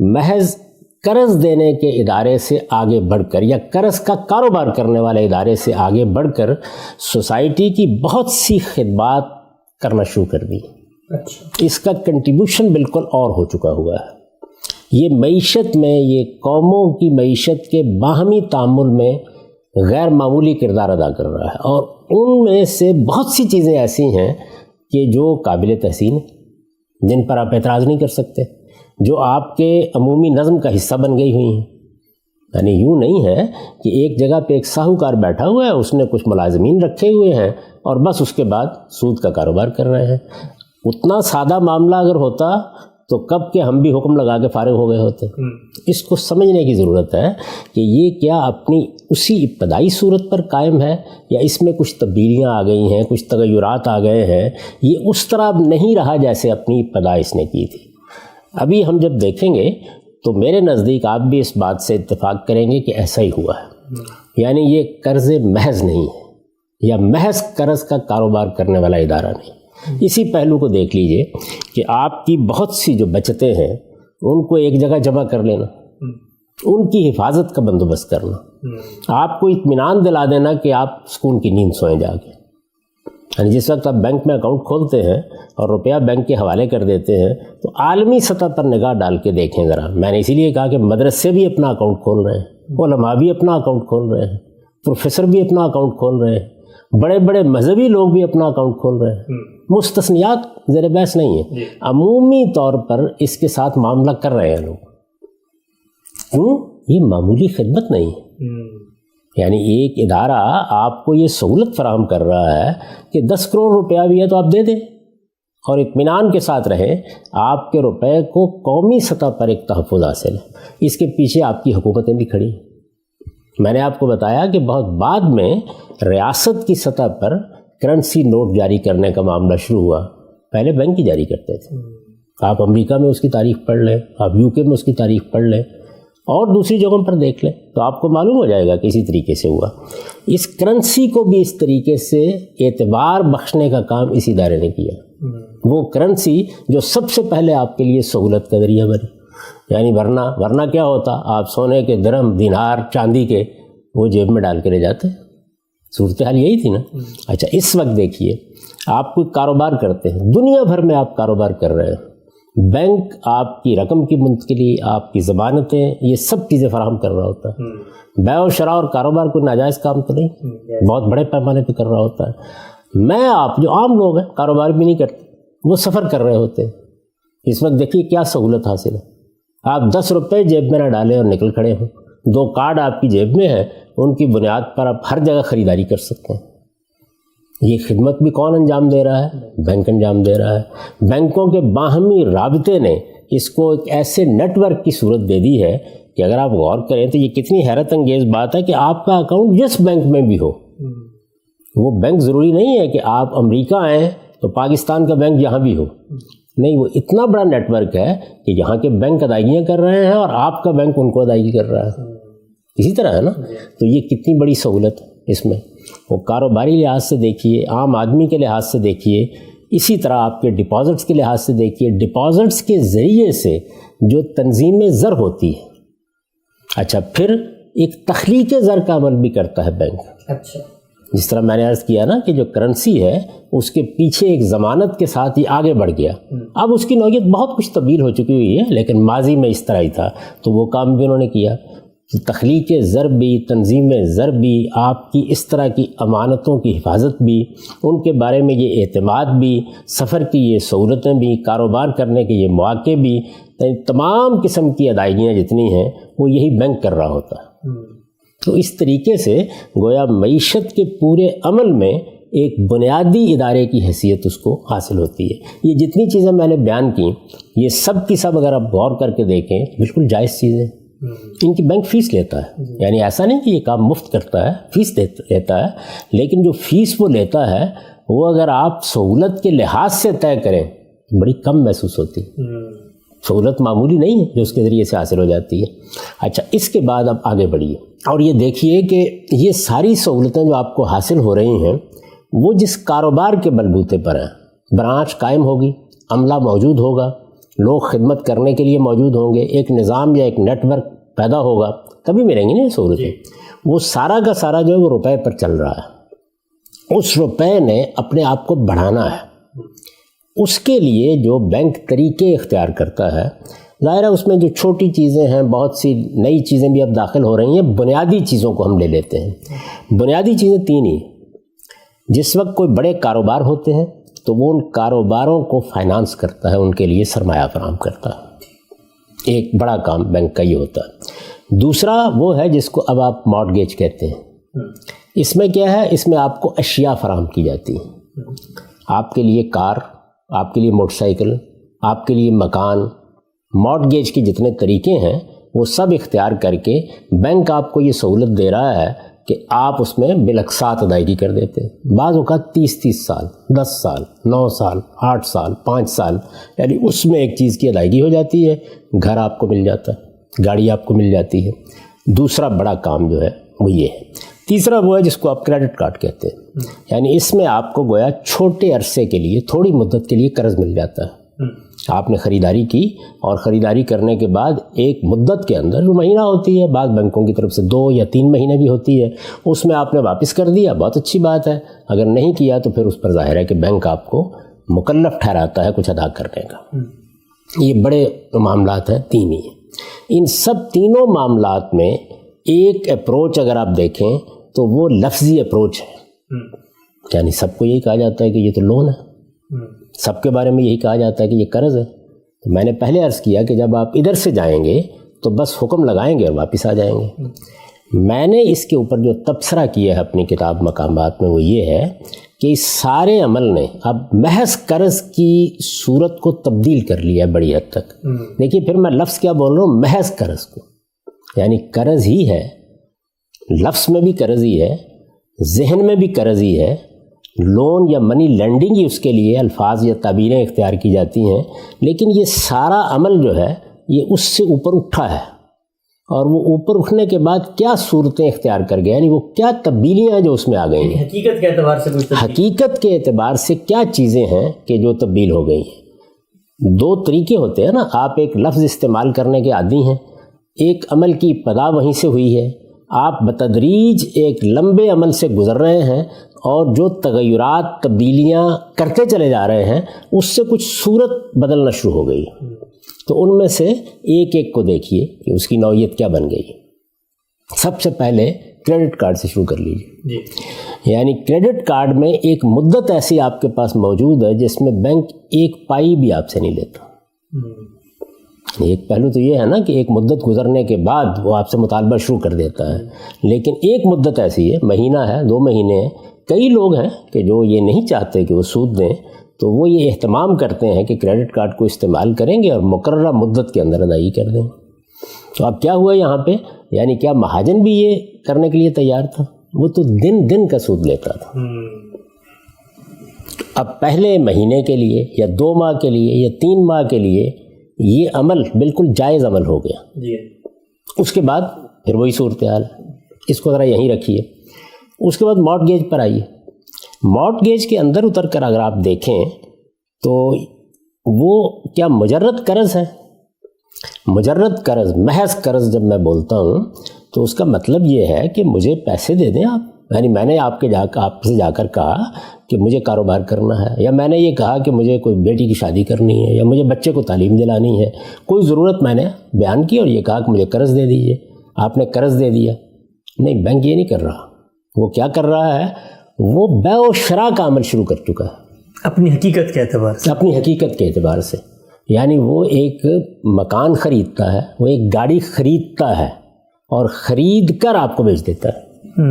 محض قرض دینے کے ادارے سے آگے بڑھ کر یا قرض کا کاروبار کرنے والے ادارے سے آگے بڑھ کر سوسائٹی کی بہت سی خدمات کرنا شروع کر دی. اس کا کنٹریبیوشن بالکل اور ہو چکا ہوا ہے. یہ معیشت میں، یہ قوموں کی معیشت کے باہمی تعامل میں غیر معمولی کردار ادا کر رہا ہے، اور ان میں سے بہت سی چیزیں ایسی ہیں کہ جو قابل تحسین ہیں، جن پر آپ اعتراض نہیں کر سکتے، جو آپ کے عمومی نظم کا حصہ بن گئی ہوئی ہیں. یعنی یوں نہیں ہے کہ ایک جگہ پہ ایک ساہوکار بیٹھا ہوا ہے، اس نے کچھ ملازمین رکھے ہوئے ہیں اور بس اس کے بعد سود کا کاروبار کر رہے ہیں. اتنا سادہ معاملہ اگر ہوتا تو کب کے ہم بھی حکم لگا کے فارغ ہو گئے ہوتے. اس کو سمجھنے کی ضرورت ہے کہ یہ کیا اپنی اسی ابتدائی صورت پر قائم ہے یا اس میں کچھ تبدیلیاں آ گئی ہیں، کچھ تغیرات آ گئے ہیں. یہ اس طرح نہیں رہا جیسے اپنی ابتدا اس نے کی تھی. ابھی ہم جب دیکھیں گے تو میرے نزدیک آپ بھی اس بات سے اتفاق کریں گے کہ ایسا ہی ہوا ہے. یعنی یہ قرض محض نہیں ہے، یا محض قرض کا کاروبار کرنے والا ادارہ نہیں. اسی پہلو کو دیکھ لیجئے کہ آپ کی بہت سی جو بچتیں ہیں ان کو ایک جگہ جمع کر لینا، ان کی حفاظت کا بندوبست کرنا، آپ کو اطمینان دلا دینا کہ آپ سکون کی نیند سوئیں جا کے. یعنی جس وقت آپ بینک میں اکاؤنٹ کھولتے ہیں اور روپیہ بینک کے حوالے کر دیتے ہیں تو عالمی سطح پر نگاہ ڈال کے دیکھیں ذرا. میں نے اسی لیے کہا کہ مدرسے بھی اپنا اکاؤنٹ کھول رہے ہیں، علماء بھی اپنا اکاؤنٹ کھول رہے ہیں، پروفیسر بھی اپنا اکاؤنٹ کھول رہے ہیں، بڑے بڑے مذہبی لوگ بھی اپنا اکاؤنٹ کھول رہے ہیں. مستثنیات زیر بحث نہیں ہیں، عمومی طور پر اس کے ساتھ معاملہ کر رہے ہیں لوگ. کیوں؟ یہ معمولی خدمت نہیں ہے. یعنی ایک ادارہ آپ کو یہ سہولت فراہم کر رہا ہے کہ 10 کروڑ روپیہ بھی ہے تو آپ دے دیں اور اطمینان کے ساتھ رہیں. آپ کے روپے کو قومی سطح پر ایک تحفظ حاصل ہے. اس کے پیچھے آپ کی حکومتیں بھی کھڑی. میں نے آپ کو بتایا کہ بہت بعد میں ریاست کی سطح پر کرنسی نوٹ جاری کرنے کا معاملہ شروع ہوا. پہلے بینک ہی جاری کرتے تھے. آپ امریکہ میں اس کی تاریخ پڑھ لیں، آپ UK میں اس کی تاریخ پڑھ لیں اور دوسری جگہوں پر دیکھ لیں تو آپ کو معلوم ہو جائے گا کہ اسی طریقے سے ہوا. اس کرنسی کو بھی اس طریقے سے اعتبار بخشنے کا کام اس ادارے نے کیا. وہ کرنسی جو سب سے پہلے آپ کے لیے سہولت کا ذریعہ بنی. یعنی ورنہ کیا ہوتا؟ آپ سونے کے درہم، دینار، چاندی کے وہ جیب میں ڈال کے لے جاتے. صورتحال یہی تھی نا. اچھا اس وقت دیکھیے آپ کوئی کاروبار کرتے ہیں، دنیا بھر میں آپ کاروبار کر رہے ہیں، بینک آپ کی رقم کی منتقلی، آپ کی ضمانتیں، یہ سب چیزیں فراہم کر رہا ہوتا ہے. بیع و شراء اور کاروبار کوئی ناجائز کام تو نہیں، بہت بڑے پیمانے پہ کر رہا ہوتا ہے. آپ جو عام لوگ ہیں کاروبار بھی نہیں کرتے، وہ سفر کر رہے ہوتے ہیں. اس وقت دیکھیے کیا سہولت حاصل ہے. آپ 10 روپے جیب میں نہ ڈالیں اور نکل کھڑے ہوں. 2 کارڈ آپ کی جیب میں ہیں، ان کی بنیاد پر آپ ہر جگہ خریداری کر سکتے ہیں. یہ خدمت بھی کون انجام دے رہا ہے؟ بینک انجام دے رہا ہے. بینکوں کے باہمی رابطے نے اس کو ایک ایسے نیٹ ورک کی صورت دے دی ہے کہ اگر آپ غور کریں تو یہ کتنی حیرت انگیز بات ہے کہ آپ کا اکاؤنٹ جس بینک میں بھی ہو، وہ بینک ضروری نہیں ہے کہ آپ امریکہ آئیں تو پاکستان کا بینک یہاں بھی ہو. نہیں، وہ اتنا بڑا نیٹ ورک ہے کہ یہاں کے بینک ادائیگیاں کر رہے ہیں اور آپ کا بینک ان کو ادائیگی کر رہا ہے. اسی طرح ہے نا. تو یہ کتنی بڑی سہولت ہے اس میں. وہ کاروباری لحاظ سے دیکھیے، عام آدمی کے لحاظ سے دیکھیے، اسی طرح آپ کے ڈپازٹس کے لحاظ سے دیکھیے. ڈپازٹس کے ذریعے سے جو تنظیم زر ہوتی ہے، اچھا پھر ایک تخلیق زر کا عمل بھی کرتا ہے بینک. اچھا جس طرح میں نے عرض کیا نا کہ جو کرنسی ہے اس کے پیچھے ایک ضمانت کے ساتھ ہی آگے بڑھ گیا. اب اس کی نوعیت بہت کچھ تبدیل ہو چکی ہوئی ہے، لیکن ماضی میں اس طرح ہی تھا. تو وہ کام بھی انہوں نے کیا. تخلیق زر بھی، تنظیم زر بھی، آپ کی اس طرح کی امانتوں کی حفاظت بھی، ان کے بارے میں یہ اعتماد بھی، سفر کی یہ سہولتیں بھی، کاروبار کرنے کے یہ مواقع بھی، تمام قسم کی ادائیگیاں جتنی ہیں وہ یہی بینک کر رہا ہوتا ہے. تو اس طریقے سے گویا معیشت کے پورے عمل میں ایک بنیادی ادارے کی حیثیت اس کو حاصل ہوتی ہے. یہ جتنی چیزیں میں نے بیان کی یہ سب کی سب اگر آپ غور کر کے دیکھیں بالکل جائز چیزیں. ان کی بینک فیس لیتا ہے، یعنی ایسا نہیں کہ یہ کام مفت کرتا ہے، فیس لیتا ہے. لیکن جو فیس وہ لیتا ہے وہ اگر آپ سہولت کے لحاظ سے طے کریں بڑی کم محسوس ہوتی ہے. سہولت معمولی نہیں ہے جو اس کے ذریعے سے حاصل ہو جاتی ہے. اچھا اس کے بعد اب آگے بڑھیے اور یہ دیکھیے کہ یہ ساری سہولتیں جو آپ کو حاصل ہو رہی ہیں وہ جس کاروبار کے بلبوتے پر ہیں. برانچ قائم ہوگی، عملہ موجود ہوگا، لوگ خدمت کرنے کے لیے موجود ہوں گے، ایک نظام یا ایک نیٹ ورک پیدا ہوگا، تبھی ملیں گی نا یہ سہولتیں. وہ سارا کا سارا جو ہے وہ روپے پر چل رہا ہے. اس روپے نے اپنے آپ کو بڑھانا ہے. اس کے لیے جو بینک طریقے اختیار کرتا ہے، ظاہر ہے اس میں جو چھوٹی چیزیں ہیں، بہت سی نئی چیزیں بھی اب داخل ہو رہی ہیں. بنیادی چیزوں کو ہم لے لیتے ہیں. بنیادی چیزیں 3 ہی. جس وقت کوئی بڑے کاروبار ہوتے ہیں تو وہ ان کاروباروں کو فائنانس کرتا ہے، ان کے لیے سرمایہ فراہم کرتا ہے. ایک بڑا کام بینک کا یہ ہوتا ہے. دوسرا وہ ہے جس کو اب آپ مارٹگیج کہتے ہیں. اس میں کیا ہے؟ اس میں آپ کو اشیاء فراہم کی جاتی ہیں. آپ کے لیے کار، آپ کے لیے موٹر سائیکل، آپ کے لیے مکان. مارٹگیج کے جتنے طریقے ہیں وہ سب اختیار کر کے بینک آپ کو یہ سہولت دے رہا ہے کہ آپ اس میں بالاقساط ادائیگی کر دیتے ہیں. بعض اوقات 30 سال، 10 سال، 9 سال، 8 سال، 5 سال، یعنی اس میں ایک چیز کی ادائیگی ہو جاتی ہے. گھر آپ کو مل جاتا ہے، گاڑی آپ کو مل جاتی ہے. دوسرا بڑا کام جو ہے وہ یہ ہے. تیسرا وہ ہے جس کو آپ کریڈٹ کارڈ کہتے ہیں، یعنی اس میں آپ کو گویا چھوٹے عرصے کے لیے، تھوڑی مدت کے لیے قرض مل جاتا ہے۔ آپ نے خریداری کی اور خریداری کرنے کے بعد ایک مدت کے اندر، جو مہینہ ہوتی ہے، بعض بینکوں کی طرف سے 2 یا 3 مہینے بھی ہوتی ہے، اس میں آپ نے واپس کر دیا، بہت اچھی بات ہے۔ اگر نہیں کیا تو پھر اس پر ظاہر ہے کہ بینک آپ کو مکلف ٹھہراتا ہے کچھ ادا کرنے کا۔ یہ بڑے معاملات ہیں، 3 ہی۔ ان سب تینوں معاملات میں ایک اپروچ اگر آپ دیکھیں تو وہ لفظی اپروچ ہے، یعنی سب کو یہی کہا جاتا ہے کہ یہ تو لون ہے، سب کے بارے میں یہی کہا جاتا ہے کہ یہ قرض ہے۔ تو میں نے پہلے عرض کیا کہ جب آپ ادھر سے جائیں گے تو بس حکم لگائیں گے اور واپس آ جائیں گے۔ میں نے اس کے اوپر جو تبصرہ کیا ہے اپنی کتاب مقامات میں وہ یہ ہے کہ اس سارے عمل نے اب محض قرض کی صورت کو تبدیل کر لیا ہے بڑی حد تک۔ دیکھیے پھر میں لفظ کیا بول رہا ہوں، محض قرض کو، یعنی قرض ہی ہے، لفظ میں بھی قرض ہی ہے، ذہن میں بھی قرض ہی ہے، لون یا منی لینڈنگ ہی اس کے لیے الفاظ یا تعبیریں اختیار کی جاتی ہیں، لیکن یہ سارا عمل جو ہے یہ اس سے اوپر اٹھا ہے، اور وہ اوپر اٹھنے کے بعد کیا صورتیں اختیار کر گئے، یعنی وہ کیا تبدیلیاں جو اس میں آ گئی ہیں، حقیقت کے اعتبار سے حقیقت کے اعتبار سے کیا چیزیں ہیں کہ جو تبدیل ہو گئی ہیں۔ 2 طریقے ہوتے ہیں نا، آپ ایک لفظ استعمال کرنے کے عادی ہیں، ایک عمل کی ابتدا وہیں سے ہوئی ہے، آپ بتدریج ایک لمبے عمل سے گزر رہے ہیں اور جو تغیرات تبدیلیاں کرتے چلے جا رہے ہیں اس سے کچھ صورت بدلنا شروع ہو گئی۔ تو ان میں سے ایک ایک کو دیکھیے کہ اس کی نوعیت کیا بن گئی۔ سب سے پہلے کریڈٹ کارڈ سے شروع کر لیجیے۔ یعنی کریڈٹ کارڈ میں ایک مدت ایسی آپ کے پاس موجود ہے جس میں بینک 1 پائی بھی آپ سے نہیں لیتا۔ ایک پہلو تو یہ ہے نا کہ ایک مدت گزرنے کے بعد وہ آپ سے مطالبہ شروع کر دیتا ہے، لیکن ایک مدت ایسی ہے، مہینہ ہے، 2 مہینے ہیں۔ کئی لوگ ہیں کہ جو یہ نہیں چاہتے کہ وہ سود دیں، تو وہ یہ اہتمام کرتے ہیں کہ کریڈٹ کارڈ کو استعمال کریں گے اور مقررہ مدت کے اندر ادائیگی کر دیں۔ تو اب کیا ہوا یہاں پہ، یعنی کیا مہاجن بھی یہ کرنے کے لیے تیار تھا؟ وہ تو دن کا سود لیتا تھا۔ اب پہلے مہینے کے لیے یا 2 ماہ کے لیے یا 3 ماہ کے لیے یہ عمل بالکل جائز عمل ہو گیا۔ اس کے بعد پھر وہی صورتحال ہے، اس کو ذرا یہیں رکھیے۔ اس کے بعد مارٹگیج پر آئیے۔ مارٹگیج کے اندر اتر کر اگر آپ دیکھیں تو وہ کیا مجرد قرض ہے؟ مجرد قرض، محض قرض جب میں بولتا ہوں تو اس کا مطلب یہ ہے کہ مجھے پیسے دے دیں آپ، یعنی میں نے آپ سے جا کر کہا کہ مجھے کاروبار کرنا ہے، یا میں نے یہ کہا کہ مجھے کوئی بیٹی کی شادی کرنی ہے، یا مجھے بچے کو تعلیم دلانی ہے، کوئی ضرورت میں نے بیان کی اور یہ کہا کہ مجھے قرض دے دیجیے، آپ نے قرض دے دیا۔ نہیں، بینک یہ نہیں کر رہا، وہ کیا کر رہا ہے، وہ بیع و شراء کا عمل شروع کر چکا ہے اپنی حقیقت کے اعتبار سے، اپنی حقیقت کے اعتبار سے۔ یعنی وہ ایک مکان خریدتا ہے، وہ ایک گاڑی خریدتا ہے اور خرید کر آپ کو بیچ دیتا ہے،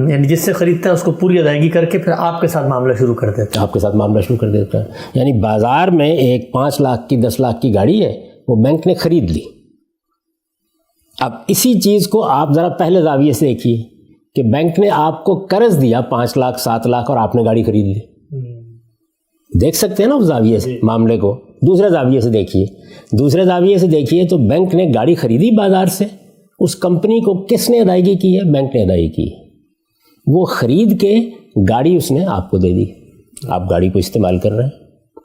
یعنی جس سے خریدتا ہے اس کو پوری ادائیگی کر کے پھر آپ کے ساتھ معاملہ شروع کر دیتا ہے، آپ کے ساتھ معاملہ شروع کر دیتا ہے۔ یعنی بازار میں ایک 5 لاکھ کی 10 لاکھ کی گاڑی ہے، وہ بینک نے خرید لی۔ اب اسی چیز کو آپ ذرا پہلے زاویے سے دیکھیے کہ بینک نے آپ کو قرض دیا 5 لاکھ 7 لاکھ اور آپ نے گاڑی خرید لی۔ دیکھ سکتے ہیں نا اس زاویے سے معاملے کو۔ دوسرے زاویے سے دیکھیے، دوسرے زاویے سے دیکھیے تو بینک نے گاڑی خریدی بازار سے، اس کمپنی کو کس نے ادائیگی کی ہے؟ بینک نے ادائیگی کی ہے۔ وہ خرید کے گاڑی اس نے آپ کو دے دی، آپ گاڑی کو استعمال کر رہے ہیں،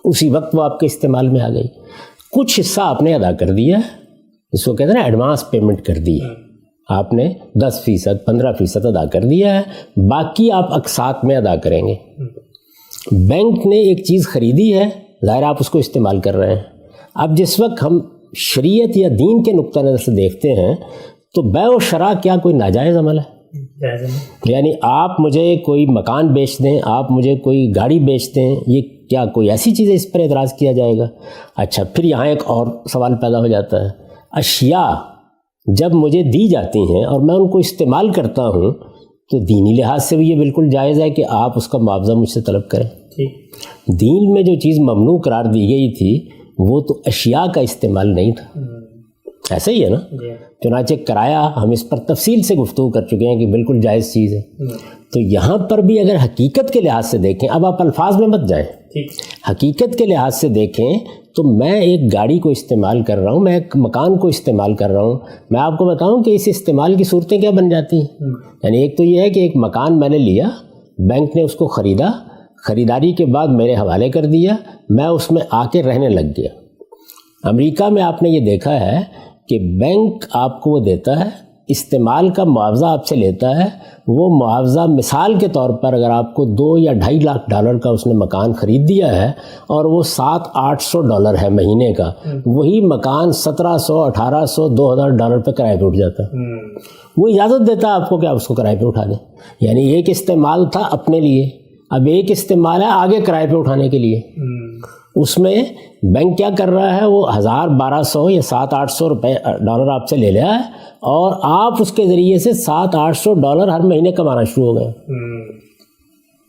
اسی وقت وہ آپ کے استعمال میں آ گئی۔ کچھ حصہ آپ نے ادا کر دیا ہے، اس کو کہتے ہیں نا ایڈوانس پیمنٹ کر دی ہے، آپ نے 10%، 15% ادا کر دیا ہے، باقی آپ اقساط میں ادا کریں گے۔ بینک نے ایک چیز خریدی ہے، ظاہر آپ اس کو استعمال کر رہے ہیں۔ اب جس وقت ہم شریعت یا دین کے نقطہ نظر سے دیکھتے ہیں تو بیع و شراء کیا کوئی ناجائز عمل ہے؟ یعنی آپ مجھے کوئی مکان بیچ دیں، آپ مجھے کوئی گاڑی بیچ دیں، یہ کیا کوئی ایسی چیز ہے اس پر اعتراض کیا جائے گا؟ اچھا، پھر یہاں ایک اور سوال پیدا ہو جاتا ہے، اشیاء جب مجھے دی جاتی ہیں اور میں ان کو استعمال کرتا ہوں تو دینی لحاظ سے بھی یہ بالکل جائز ہے کہ آپ اس کا معاوضہ مجھ سے طلب کریں۔ دین میں جو چیز ممنوع قرار دی گئی تھی وہ تو اشیاء کا استعمال نہیں تھا، ایسا ہی ہے نا؟ چنانچہ کرایہ ہم اس پر تفصیل سے گفتگو کر چکے ہیں کہ بالکل جائز چیز ہے۔ تو یہاں پر بھی اگر حقیقت کے لحاظ سے دیکھیں، اب آپ الفاظ میں مت جائیں، حقیقت کے لحاظ سے دیکھیں تو میں ایک گاڑی کو استعمال کر رہا ہوں، میں ایک مکان کو استعمال کر رہا ہوں. میں آپ کو بتاؤں کہ اس استعمال کی صورتیں کیا بن جاتی ہیں. یعنی ایک تو یہ ہے کہ ایک مکان میں نے لیا، بینک نے اس کو خریدا، خریداری کے بعد میرے حوالے کر دیا، میں اس میں آ کے رہنے لگ گیا. امریکہ میں آپ نے یہ دیکھا ہے کہ بینک آپ کو وہ دیتا ہے، استعمال کا معاوضہ آپ سے لیتا ہے. وہ معاوضہ مثال کے طور پر اگر آپ کو $2 یا $2.5 لاکھ کا اس نے مکان خرید دیا ہے اور وہ $700-800 ہے مہینے کا، وہی مکان $1700 $1800 $2000 پہ کرائے پہ اٹھ جاتا ہے. وہ اجازت دیتا ہے آپ کو کہ آپ اس کو کرائے پہ اٹھا دیں. یعنی ایک استعمال تھا اپنے لیے، اب ایک استعمال ہے آگے کرائے پہ اٹھانے کے لیے. اس میں بینک کیا کر رہا ہے، وہ $1200 یا $700-800 آپ سے لے لیا ہے اور آپ اس کے ذریعے سے $700-800 ہر مہینے کمانا شروع ہو گئے.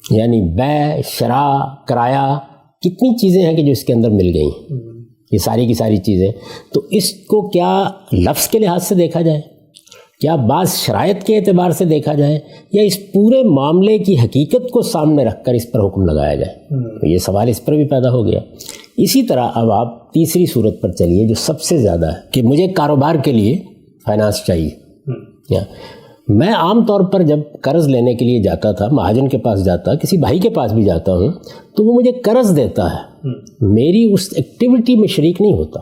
یعنی بیع، شراء، کرایہ، کتنی چیزیں ہیں کہ جو اس کے اندر مل گئی ہیں، یہ ساری کی ساری چیزیں. تو اس کو کیا لفظ کے لحاظ سے دیکھا جائے، کیا بعض شرائط کے اعتبار سے دیکھا جائے، یا اس پورے معاملے کی حقیقت کو سامنے رکھ کر اس پر حکم لگایا جائے؟ تو یہ سوال اس پر بھی پیدا ہو گیا. اسی طرح اب آپ تیسری صورت پر چلیے جو سب سے زیادہ ہے کہ مجھے کاروبار کے لیے فائنانس چاہیے. میں عام طور پر جب قرض لینے کے لیے جاتا تھا، مہاجن کے پاس جاتا، کسی بھائی کے پاس بھی جاتا ہوں تو وہ مجھے قرض دیتا ہے، میری اس ایکٹیویٹی میں شریک نہیں ہوتا.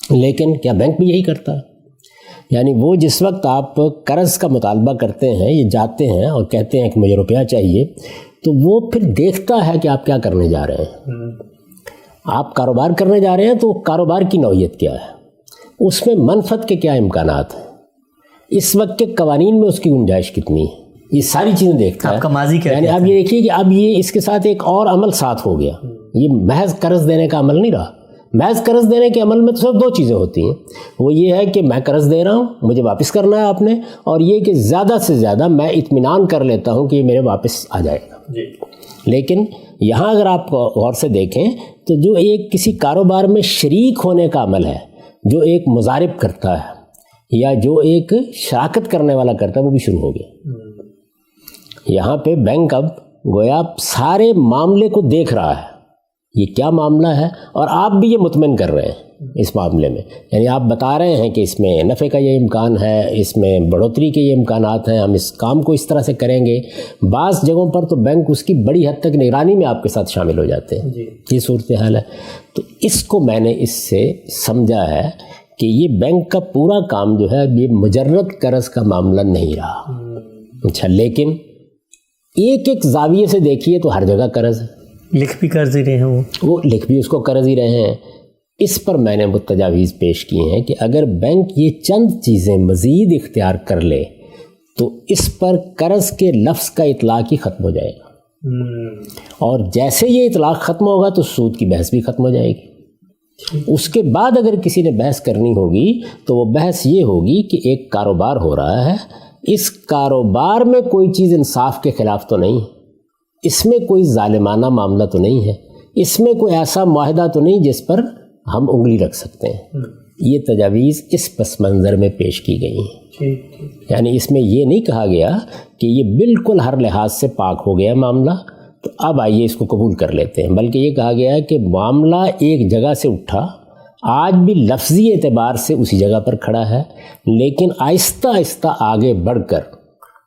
لیکن کیا بینک بھی یہی کرتا ہے؟ یعنی وہ جس وقت آپ قرض کا مطالبہ کرتے ہیں، یہ جاتے ہیں اور کہتے ہیں کہ مجھے روپیہ چاہیے، تو وہ پھر دیکھتا ہے کہ آپ کیا کرنے جا رہے ہیں. آپ کاروبار کرنے جا رہے ہیں تو کاروبار کی نوعیت کیا ہے، اس میں منفعت کے کیا امکانات ہیں، اس وقت کے قوانین میں اس کی گنجائش کتنی ہے، یہ ساری چیزیں دیکھتا ہے. آپ کا ماضی کیا یعنی اب یہ دیکھیے کہ اب یہ اس کے ساتھ ایک اور عمل ساتھ ہو گیا. یہ محض قرض دینے کا عمل نہیں رہا. محض قرض دینے کے عمل میں تو صرف 2 چیزیں ہوتی ہیں. وہ یہ ہے کہ میں قرض دے رہا ہوں، مجھے واپس کرنا ہے آپ نے، اور یہ کہ زیادہ سے زیادہ میں اطمینان کر لیتا ہوں کہ یہ میرے واپس آ جائے گا. لیکن یہاں اگر آپ غور سے دیکھیں تو جو ایک کسی کاروبار میں شریک ہونے کا عمل ہے، جو ایک مضارب کرتا ہے یا جو ایک شراکت کرنے والا کرتا ہے، وہ بھی شروع ہو گیا. یہاں پہ بینک اب گویا سارے معاملے کو دیکھ رہا ہے، یہ کیا معاملہ ہے، اور آپ بھی یہ مطمئن کر رہے ہیں اس معاملے میں. یعنی آپ بتا رہے ہیں کہ اس میں نفع کا یہ امکان ہے، اس میں بڑھوتری کے یہ امکانات ہیں، ہم اس کام کو اس طرح سے کریں گے. بعض جگہوں پر تو بینک اس کی بڑی حد تک نگرانی میں آپ کے ساتھ شامل ہو جاتے ہیں. یہ صورتحال ہے. تو اس کو میں نے اس سے سمجھا ہے کہ یہ بینک کا پورا کام جو ہے یہ مجرد قرض کا معاملہ نہیں رہا. اچھا، لیکن ایک ایک زاویے سے دیکھیے تو ہر جگہ قرض ہے. لکھ بھی قرض ہی رہے ہیں، وہ لکھ بھی اس کو قرض ہی رہے ہیں. اس پر میں نے تجاویز پیش کی ہیں کہ اگر بینک یہ چند چیزیں مزید اختیار کر لے تو اس پر قرض کے لفظ کا اطلاق ہی ختم ہو جائے گا. اور جیسے یہ اطلاق ختم ہوگا تو سود کی بحث بھی ختم ہو جائے گی. اس کے بعد اگر کسی نے بحث کرنی ہوگی تو وہ بحث یہ ہوگی کہ ایک کاروبار ہو رہا ہے، اس کاروبار میں کوئی چیز انصاف کے خلاف تو نہیں، اس میں کوئی ظالمانہ معاملہ تو نہیں ہے، اس میں کوئی ایسا معاہدہ تو نہیں جس پر ہم انگلی رکھ سکتے ہیں. یہ تجاویز اس پس منظر میں پیش کی گئی ہیں. یعنی اس میں یہ نہیں کہا گیا کہ یہ بالکل ہر لحاظ سے پاک ہو گیا معاملہ تو اب آئیے اس کو قبول کر لیتے ہیں، بلکہ یہ کہا گیا ہے کہ معاملہ ایک جگہ سے اٹھا، آج بھی لفظی اعتبار سے اسی جگہ پر کھڑا ہے، لیکن آہستہ آہستہ آگے بڑھ کر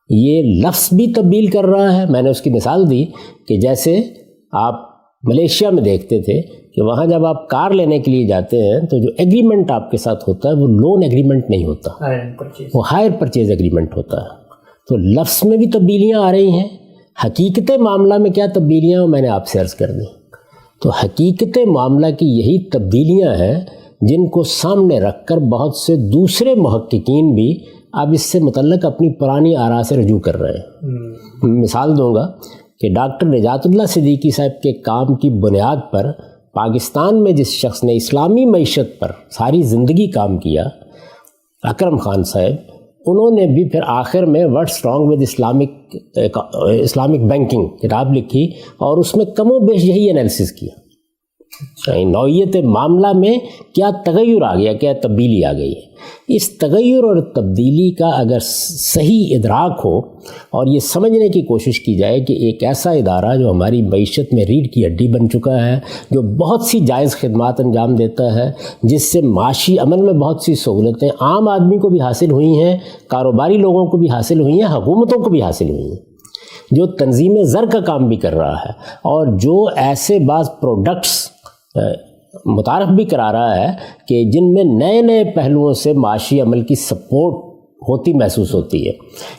یہ لفظ بھی تبدیل کر رہا ہے. میں نے اس کی مثال دی کہ جیسے آپ ملیشیا میں دیکھتے تھے کہ وہاں جب آپ کار لینے کے لیے جاتے ہیں تو جو ایگریمنٹ آپ کے ساتھ ہوتا ہے وہ لون ایگریمنٹ نہیں ہوتا، وہ ہائر پرچیز ایگریمنٹ ہوتا ہے. تو لفظ میں بھی تبدیلیاں آ رہی ہیں. حقیقت معاملہ میں کیا تبدیلیاں ہیں میں نے آپ سے عرض کر دیں. تو حقیقت معاملہ کی یہی تبدیلیاں ہیں جن کو سامنے رکھ کر بہت سے دوسرے محققین بھی اب اس سے متعلق اپنی پرانی آراء سے رجوع کر رہے ہیں. مثال دوں گا کہ ڈاکٹر نجات اللہ صدیقی صاحب کے کام کی بنیاد پر پاکستان میں جس شخص نے اسلامی معیشت پر ساری زندگی کام کیا، اکرم خان صاحب، انہوں نے بھی پھر آخر میں what's wrong with Islamic banking کتاب لکھی اور اس میں کم و بیش یہی انالیسس کیا نوعیت معاملہ میں کیا تغیر آ گیا، کیا تبدیلی آ گئی ہے. اس تغیر اور تبدیلی کا اگر صحیح ادراک ہو اور یہ سمجھنے کی کوشش کی جائے کہ ایک ایسا ادارہ جو ہماری معیشت میں ریڑھ کی ہڈی بن چکا ہے، جو بہت سی جائز خدمات انجام دیتا ہے، جس سے معاشی عمل میں بہت سی سہولتیں عام آدمی کو بھی حاصل ہوئی ہیں، کاروباری لوگوں کو بھی حاصل ہوئی ہیں، حکومتوں کو بھی حاصل ہوئی ہیں، جو تنظیم زر کا کام بھی کر رہا ہے، اور جو ایسے بعض پروڈکٹس متعارف بھی کرا رہا ہے کہ جن میں نئے نئے پہلوؤں سے معاشی عمل کی سپورٹ ہوتی محسوس ہوتی ہے.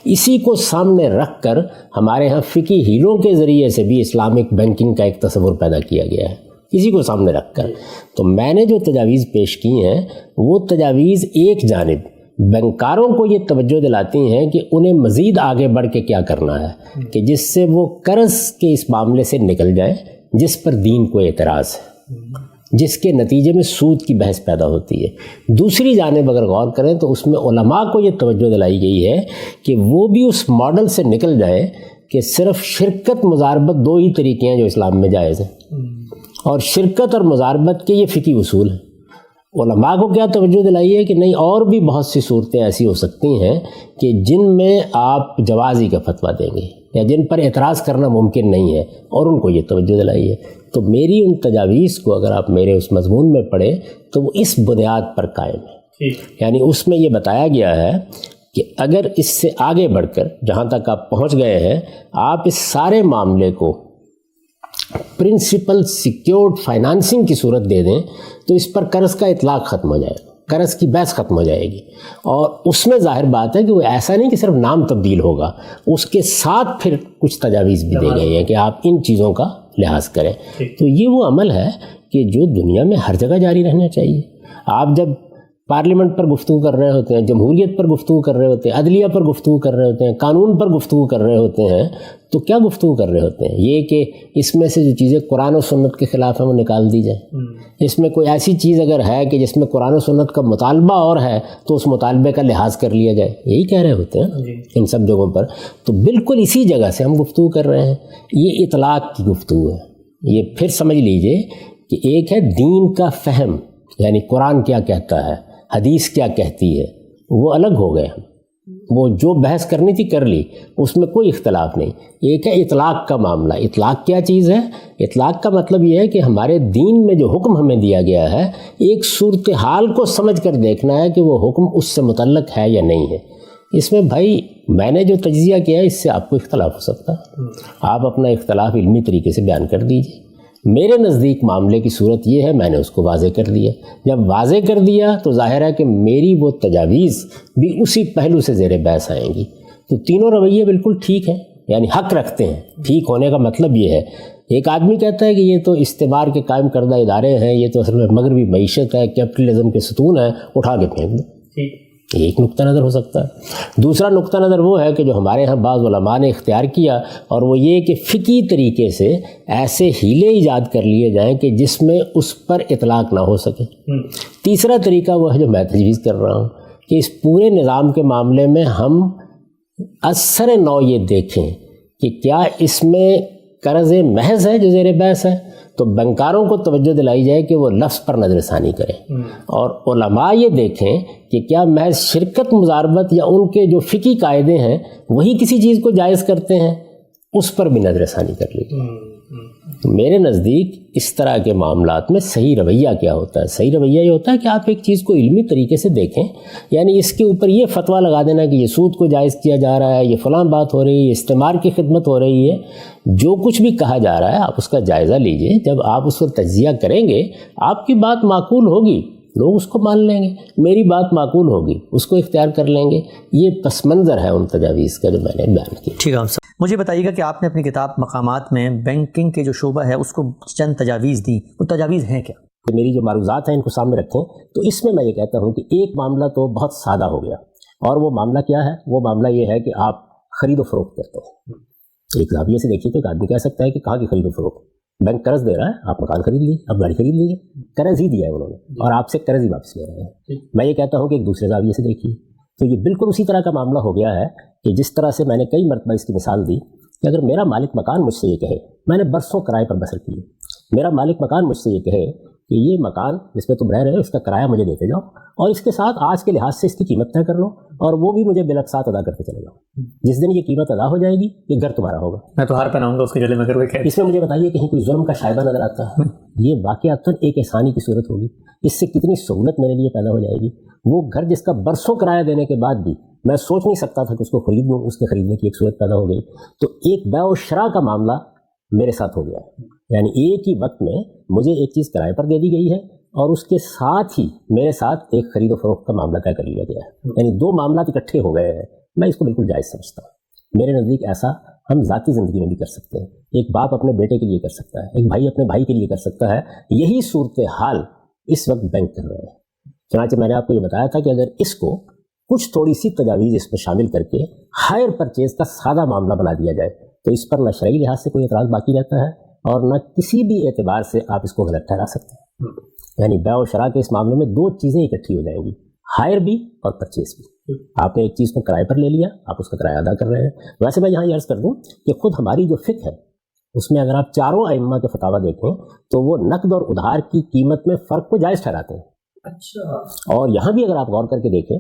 اسی کو سامنے رکھ کر ہمارے ہاں فقہی ہیلوں کے ذریعے سے بھی اسلامک بینکنگ کا ایک تصور پیدا کیا گیا ہے. اسی کو سامنے رکھ کر تو میں نے جو تجاویز پیش کی ہیں وہ تجاویز ایک جانب بینکاروں کو یہ توجہ دلاتی ہیں کہ انہیں مزید آگے بڑھ کے کیا کرنا ہے کہ جس سے وہ قرض کے اس معاملے سے نکل جائیں جس پر دین کو اعتراض ہے، جس کے نتیجے میں سود کی بحث پیدا ہوتی ہے. دوسری جانب اگر غور کریں تو اس میں علماء کو یہ توجہ دلائی گئی ہے کہ وہ بھی اس ماڈل سے نکل جائیں کہ صرف شرکت مضاربت دو ہی طریقے ہیں جو اسلام میں جائز ہیں، اور شرکت اور مضاربت کے یہ فقہی اصول ہیں. علماء کو کیا توجہ دلائی ہے کہ نہیں، اور بھی بہت سی صورتیں ایسی ہو سکتی ہیں کہ جن میں آپ جوازی کا فتویٰ دیں گے یا جن پر اعتراض کرنا ممکن نہیں ہے، اور ان کو یہ توجہ دلائی ہے. تو میری ان تجاویز کو اگر آپ میرے اس مضمون میں پڑھیں تو وہ اس بنیاد پر قائم ہے. یعنی اس میں یہ بتایا گیا ہے کہ اگر اس سے آگے بڑھ کر جہاں تک آپ پہنچ گئے ہیں، آپ اس سارے معاملے کو پرنسپل سیکیورڈ فائنانسنگ کی صورت دے دیں تو اس پر قرض کا اطلاق ختم ہو جائے گا، قرض کی بحث ختم ہو جائے گی. اور اس میں ظاہر بات ہے کہ وہ ایسا نہیں کہ صرف نام تبدیل ہوگا، اس کے ساتھ پھر کچھ تجاویز بھی دے گئی ہیں کہ آپ ان چیزوں کا لحاظ کریں. تو یہ وہ عمل ہے کہ جو دنیا میں ہر جگہ جاری رہنا چاہیے. آپ جب پارلیمنٹ پر گفتگو کر رہے ہوتے ہیں، جمہوریت پر گفتگو کر رہے ہوتے ہیں، عدلیہ پر گفتگو کر رہے ہوتے ہیں، قانون پر گفتگو کر رہے ہوتے ہیں، تو کیا گفتگو کر رہے ہوتے ہیں؟ یہ کہ اس میں سے جو چیزیں قرآن و سنت کے خلاف ہیں وہ نکال دی جائیں. اس میں کوئی ایسی چیز اگر ہے کہ جس میں قرآن و سنت کا مطالبہ اور ہے تو اس مطالبے کا لحاظ کر لیا جائے. یہی کہہ رہے ہوتے ہیں ان سب جگہوں پر. تو بالکل اسی جگہ سے ہم گفتگو کر رہے ہیں. یہ اطلاق کی گفتگو ہے. یہ پھر سمجھ لیجئے کہ ایک ہے دین کا فہم، یعنی قرآن کیا کہتا ہے، حدیث کیا کہتی ہے، وہ الگ ہو گئے ہم. وہ جو بحث کرنی تھی کر لی، اس میں کوئی اختلاف نہیں. ایک ہے اطلاق کا معاملہ. اطلاق کیا چیز ہے؟ اطلاق کا مطلب یہ ہے کہ ہمارے دین میں جو حکم ہمیں دیا گیا ہے، ایک صورتحال کو سمجھ کر دیکھنا ہے کہ وہ حکم اس سے متعلق ہے یا نہیں ہے. اس میں بھائی میں نے جو تجزیہ کیا ہے اس سے آپ کو اختلاف ہو سکتا ہے، آپ اپنا اختلاف علمی طریقے سے بیان کر دیجیے. میرے نزدیک معاملے کی صورت یہ ہے، میں نے اس کو واضح کر دیا. جب واضح کر دیا تو ظاہر ہے کہ میری وہ تجاویز بھی اسی پہلو سے زیر بحث آئیں گی. تو تینوں رویے بالکل ٹھیک ہیں، یعنی حق رکھتے ہیں. ٹھیک ہونے کا مطلب یہ ہے، ایک آدمی کہتا ہے کہ یہ تو استعمار کے قائم کردہ ادارے ہیں، یہ تو اصل میں مغربی معیشت ہے، کیپٹلزم کے ستون ہیں، اٹھا کے پھینک دو. ایک نقطہ نظر ہو سکتا ہے. دوسرا نقطہ نظر وہ ہے کہ جو ہمارے ہاں بعض علماء نے اختیار کیا، اور وہ یہ کہ فقہی طریقے سے ایسے ہیلے ایجاد کر لیے جائیں کہ جس میں اس پر اطلاق نہ ہو سکے. تیسرا طریقہ وہ ہے جو میں تجویز کر رہا ہوں کہ اس پورے نظام کے معاملے میں ہم اثر نو یہ دیکھیں کہ کیا اس میں قرض محض ہے جو زیر بحث ہے، تو بینکاروں کو توجہ دلائی جائے کہ وہ لفظ پر نظر ثانی کریں. اور علماء یہ دیکھیں کہ کیا محض شرکت مضاربت یا ان کے جو فقہی قاعدے ہیں وہی کسی چیز کو جائز کرتے ہیں، اس پر بھی نظر ثانی کر لیجیے. میرے نزدیک اس طرح کے معاملات میں صحیح رویہ کیا ہوتا ہے؟ صحیح رویہ یہ ہوتا ہے کہ آپ ایک چیز کو علمی طریقے سے دیکھیں. یعنی اس کے اوپر یہ فتویٰ لگا دینا کہ یہ سود کو جائز کیا جا رہا ہے، یہ فلاں بات ہو رہی ہے، استعمار کی خدمت ہو رہی ہے، جو کچھ بھی کہا جا رہا ہے آپ اس کا جائزہ لیجئے. جب آپ اس کو تجزیہ کریں گے آپ کی بات معقول ہوگی، لوگ اس کو مان لیں گے. میری بات معقول ہوگی، اس کو اختیار کر لیں گے. یہ پس منظر ہے ان تجاویز کا جو میں نے بیان کیا. ٹھیک ہے. مجھے بتائیے گا کہ آپ نے اپنی کتاب مقامات میں بینکنگ کے جو شعبہ ہے اس کو چند تجاویز دیں، وہ تجاویز ہیں کیا؟ میری جو معروضات ہیں ان کو سامنے رکھیں تو اس میں یہ کہتا ہوں کہ ایک معاملہ تو بہت سادہ ہو گیا، اور وہ معاملہ کیا ہے؟ وہ معاملہ یہ ہے کہ آپ خرید و فروخت کرتے ہیں. ایک زاویے سے دیکھیے تو ایک آدمی کہہ سکتا ہے کہ کہاں کی خرید و فروخت؟ بینک قرض دے رہا ہے، آپ مکان خرید لیجیے، آپ گاڑی خرید لیجیے، قرض ہی دیا ہے انہوں نے اور آپ سے قرض ہی واپس لے رہے ہیں. میں یہ کہتا ہوں کہ ایک دوسرے زاویے سے دیکھیے تو یہ بالکل اسی طرح کا معاملہ ہو گیا ہے کہ جس طرح سے میں نے کئی مرتبہ اس کی مثال دی کہ اگر میرا مالک مکان مجھ سے یہ کہے میں نے برسوں کرائے پر بسر کی، میرا مالک مکان مجھ سے یہ کہے کہ یہ مکان جس میں تم رہ رہے ہو اس کا کرایہ مجھے دیتے جاؤ اور اس کے ساتھ آج کے لحاظ سے اس کی قیمت طے کر لو اور وہ بھی مجھے بالاقساط ادا کرتے چلے جاؤ. جس دن یہ قیمت ادا ہو جائے گی یہ گھر تمہارا ہوگا. میں تو ہار پہناؤں گا اس کے گلے میں. اس میں مجھے بتائیے کہیں کوئی ظلم کا شائبہ نظر آتا ہے؟ یہ واقعات ایک احسانی کی صورت ہوگی. اس سے کتنی سہولت میرے لیے پیدا ہو جائے گی. وہ گھر جس کا برسوں کرایہ دینے کے بعد بھی میں سوچ نہیں سکتا تھا کہ اس کو خرید لوں, اس کے خریدنے کی ایک صورت پیدا ہو گئی. تو ایک بیع و شراء کا معاملہ میرے ساتھ ہو گیا ہے. یعنی ایک ہی وقت میں مجھے ایک چیز کرائے پر دے دی گئی ہے اور اس کے ساتھ ہی میرے ساتھ ایک خرید و فروخت کا معاملہ طے کر لیا گیا ہے. یعنی دو معاملات اکٹھے ہو گئے ہیں. میں اس کو بالکل جائز سمجھتا ہوں. میرے نزدیک ایسا ہم ذاتی زندگی میں بھی کر سکتے ہیں. ایک باپ اپنے بیٹے کے لیے کر سکتا ہے, ایک بھائی اپنے بھائی کے لیے کر سکتا ہے. یہی صورتحال اس وقت بینک کر رہے ہیں. چنانچہ میں نے آپ کو یہ بتایا تھا کہ اگر اس کو کچھ تھوڑی سی تجاویز اس میں شامل کر کے ہائر پرچیز کا سادہ معاملہ بنا دیا جائے تو اس پر نہ شرعی لحاظ سے کوئی اعتراض باقی رہتا ہے اور نہ کسی بھی اعتبار سے آپ اس کو غلط ٹھہرا سکتے ہیں. یعنی بیع و شراء کے اس معاملے میں دو چیزیں اکٹھی ہو جائیں گی, ہائر بھی اور پرچیز بھی. آپ نے ایک چیز کو کرائے پر لے لیا, آپ اس کا کرایہ ادا کر رہے ہیں. ویسے میں یہاں یہ عرض کر دوں کہ خود ہماری جو فقہ ہے اس میں اگر آپ چاروں ائمہ کے فتاویٰ دیکھیں تو وہ نقد اور ادھار کی قیمت میں فرق کو جائز ٹھہراتے ہیں. اچھا. اور یہاں بھی اگر آپ غور کر کے دیکھیں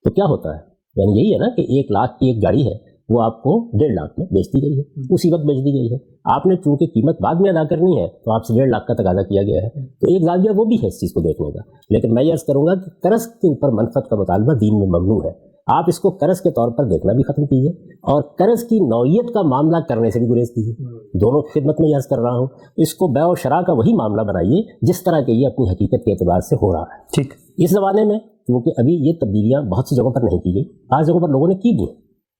تو کیا ہوتا ہے, یعنی یہی ہے نا کہ 1 لاکھ کی ایک گاڑی ہے وہ آپ کو 1.5 لاکھ میں بیچ دی گئی ہے, اسی وقت بیچ دی گئی ہے. آپ نے چونکہ قیمت بعد میں ادا کرنی ہے تو آپ سے 1.5 لاکھ کا تقاضا کیا گیا ہے. تو ایک زاویہ وہ بھی ہے اس چیز کو دیکھنے کا. لیکن میں یہ عرض کروں گا کہ قرض کے اوپر منفعت کا مطالبہ دین میں ممنوع ہے. آپ اس کو قرض کے طور پر دیکھنا بھی ختم کیجیے اور قرض کی نوعیت کا معاملہ کرنے سے بھی گریز کیجیے. دونوں کی خدمت میں یہ عرض کر رہا ہوں, اس کو بیع و شراء کا وہی معاملہ بنائیے جس طرح کہ یہ اپنی حقیقت کے اعتبار سے ہو رہا ہے. ٹھیک. اس زمانے میں کیونکہ ابھی یہ تبدیلیاں بہت سی جگہوں پر نہیں کی گئی, بعض جگہوں پر لوگوں نے کی بھی.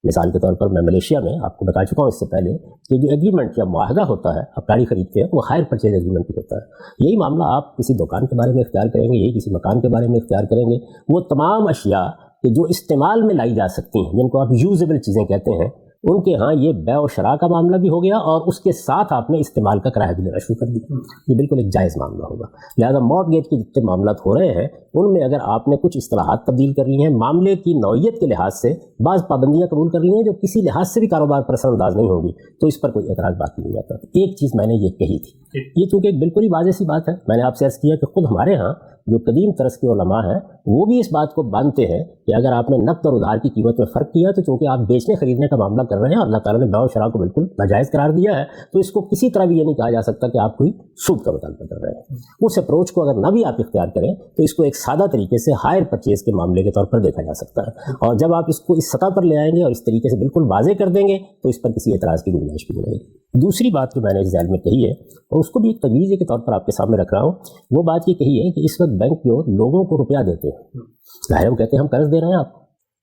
مثال کے طور پر میں ملیشیا میں آپ کو بتا چکا ہوں اس سے پہلے کہ جو ایگریمنٹ یا معاہدہ ہوتا ہے, آپ گاڑی خریدتے ہیں وہ ہائر پرچیز ایگریمنٹ ہوتا ہے. یہی معاملہ آپ کسی دکان کے بارے میں اختیار کریں گے, یہی کسی مکان کے بارے میں اختیار کریں گے. وہ تمام اشیاء کہ جو استعمال میں لائی جا سکتی ہیں, جن کو آپ یوزیبل چیزیں کہتے ہیں, ان کے ہاں یہ بیع و شراء کا معاملہ بھی ہو گیا اور اس کے ساتھ آپ نے استعمال کا کرایہ بھی لینا شروع کر دیا. یہ بالکل ایک جائز معاملہ ہوگا. لہٰذا مارٹگیج کے جتنے معاملات ہو رہے ہیں ان میں اگر آپ نے کچھ اصطلاحات تبدیل کر لی ہیں, معاملے کی نوعیت کے لحاظ سے بعض پابندیاں قبول کر لی ہیں جو کسی لحاظ سے بھی کاروبار پر اثر انداز نہیں ہوگی, تو اس پر کوئی اعتراض باقی نہیں رہتا. ایک چیز میں نے یہ کہی تھی, یہ چونکہ ایک بالکل ہی واضح سی بات ہے. میں نے آپ سے عرض کیا کہ خود ہمارے ہاں جو قدیم طرز کے علماء ہیں وہ بھی اس بات کو مانتے ہیں کہ اگر آپ نے نقد اور ادھار کی قیمت میں فرق کیا تو چونکہ آپ بیچنے خریدنے کا معاملہ کر رہے ہیں اور اللہ تعالیٰ نے بیع و شراء کو بالکل ناجائز قرار دیا ہے, تو اس کو کسی طرح بھی یہ نہیں کہا جا سکتا کہ آپ کوئی سود کا مطالبہ کر رہے ہیں. اس اپروچ کو اگر نہ بھی آپ اختیار کریں تو اس کو ایک سادہ طریقے سے ہائر پرچیز کے معاملے کے طور پر دیکھا جا سکتا ہے. اور جب آپ اس کو اس سطح پر لے آئیں گے اور اس طریقے سے بالکل واضح کر دیں گے تو اس پر کسی اعتراض کی گنجائش بھی نہیں رہے گی. دوسری بات جو میں نے اس ذیل میں کہی ہے اور اس کو بھی ایک تجویز کے طور پر آپ کے سامنے رکھ رہا ہوں, وہ بات یہ کہی ہے کہ اس وقت بینک جو لوگوں کو روپیہ دیتے ہیں, ظاہر وہ کہتے ہیں ہم قرض دے رہے ہیں, آپ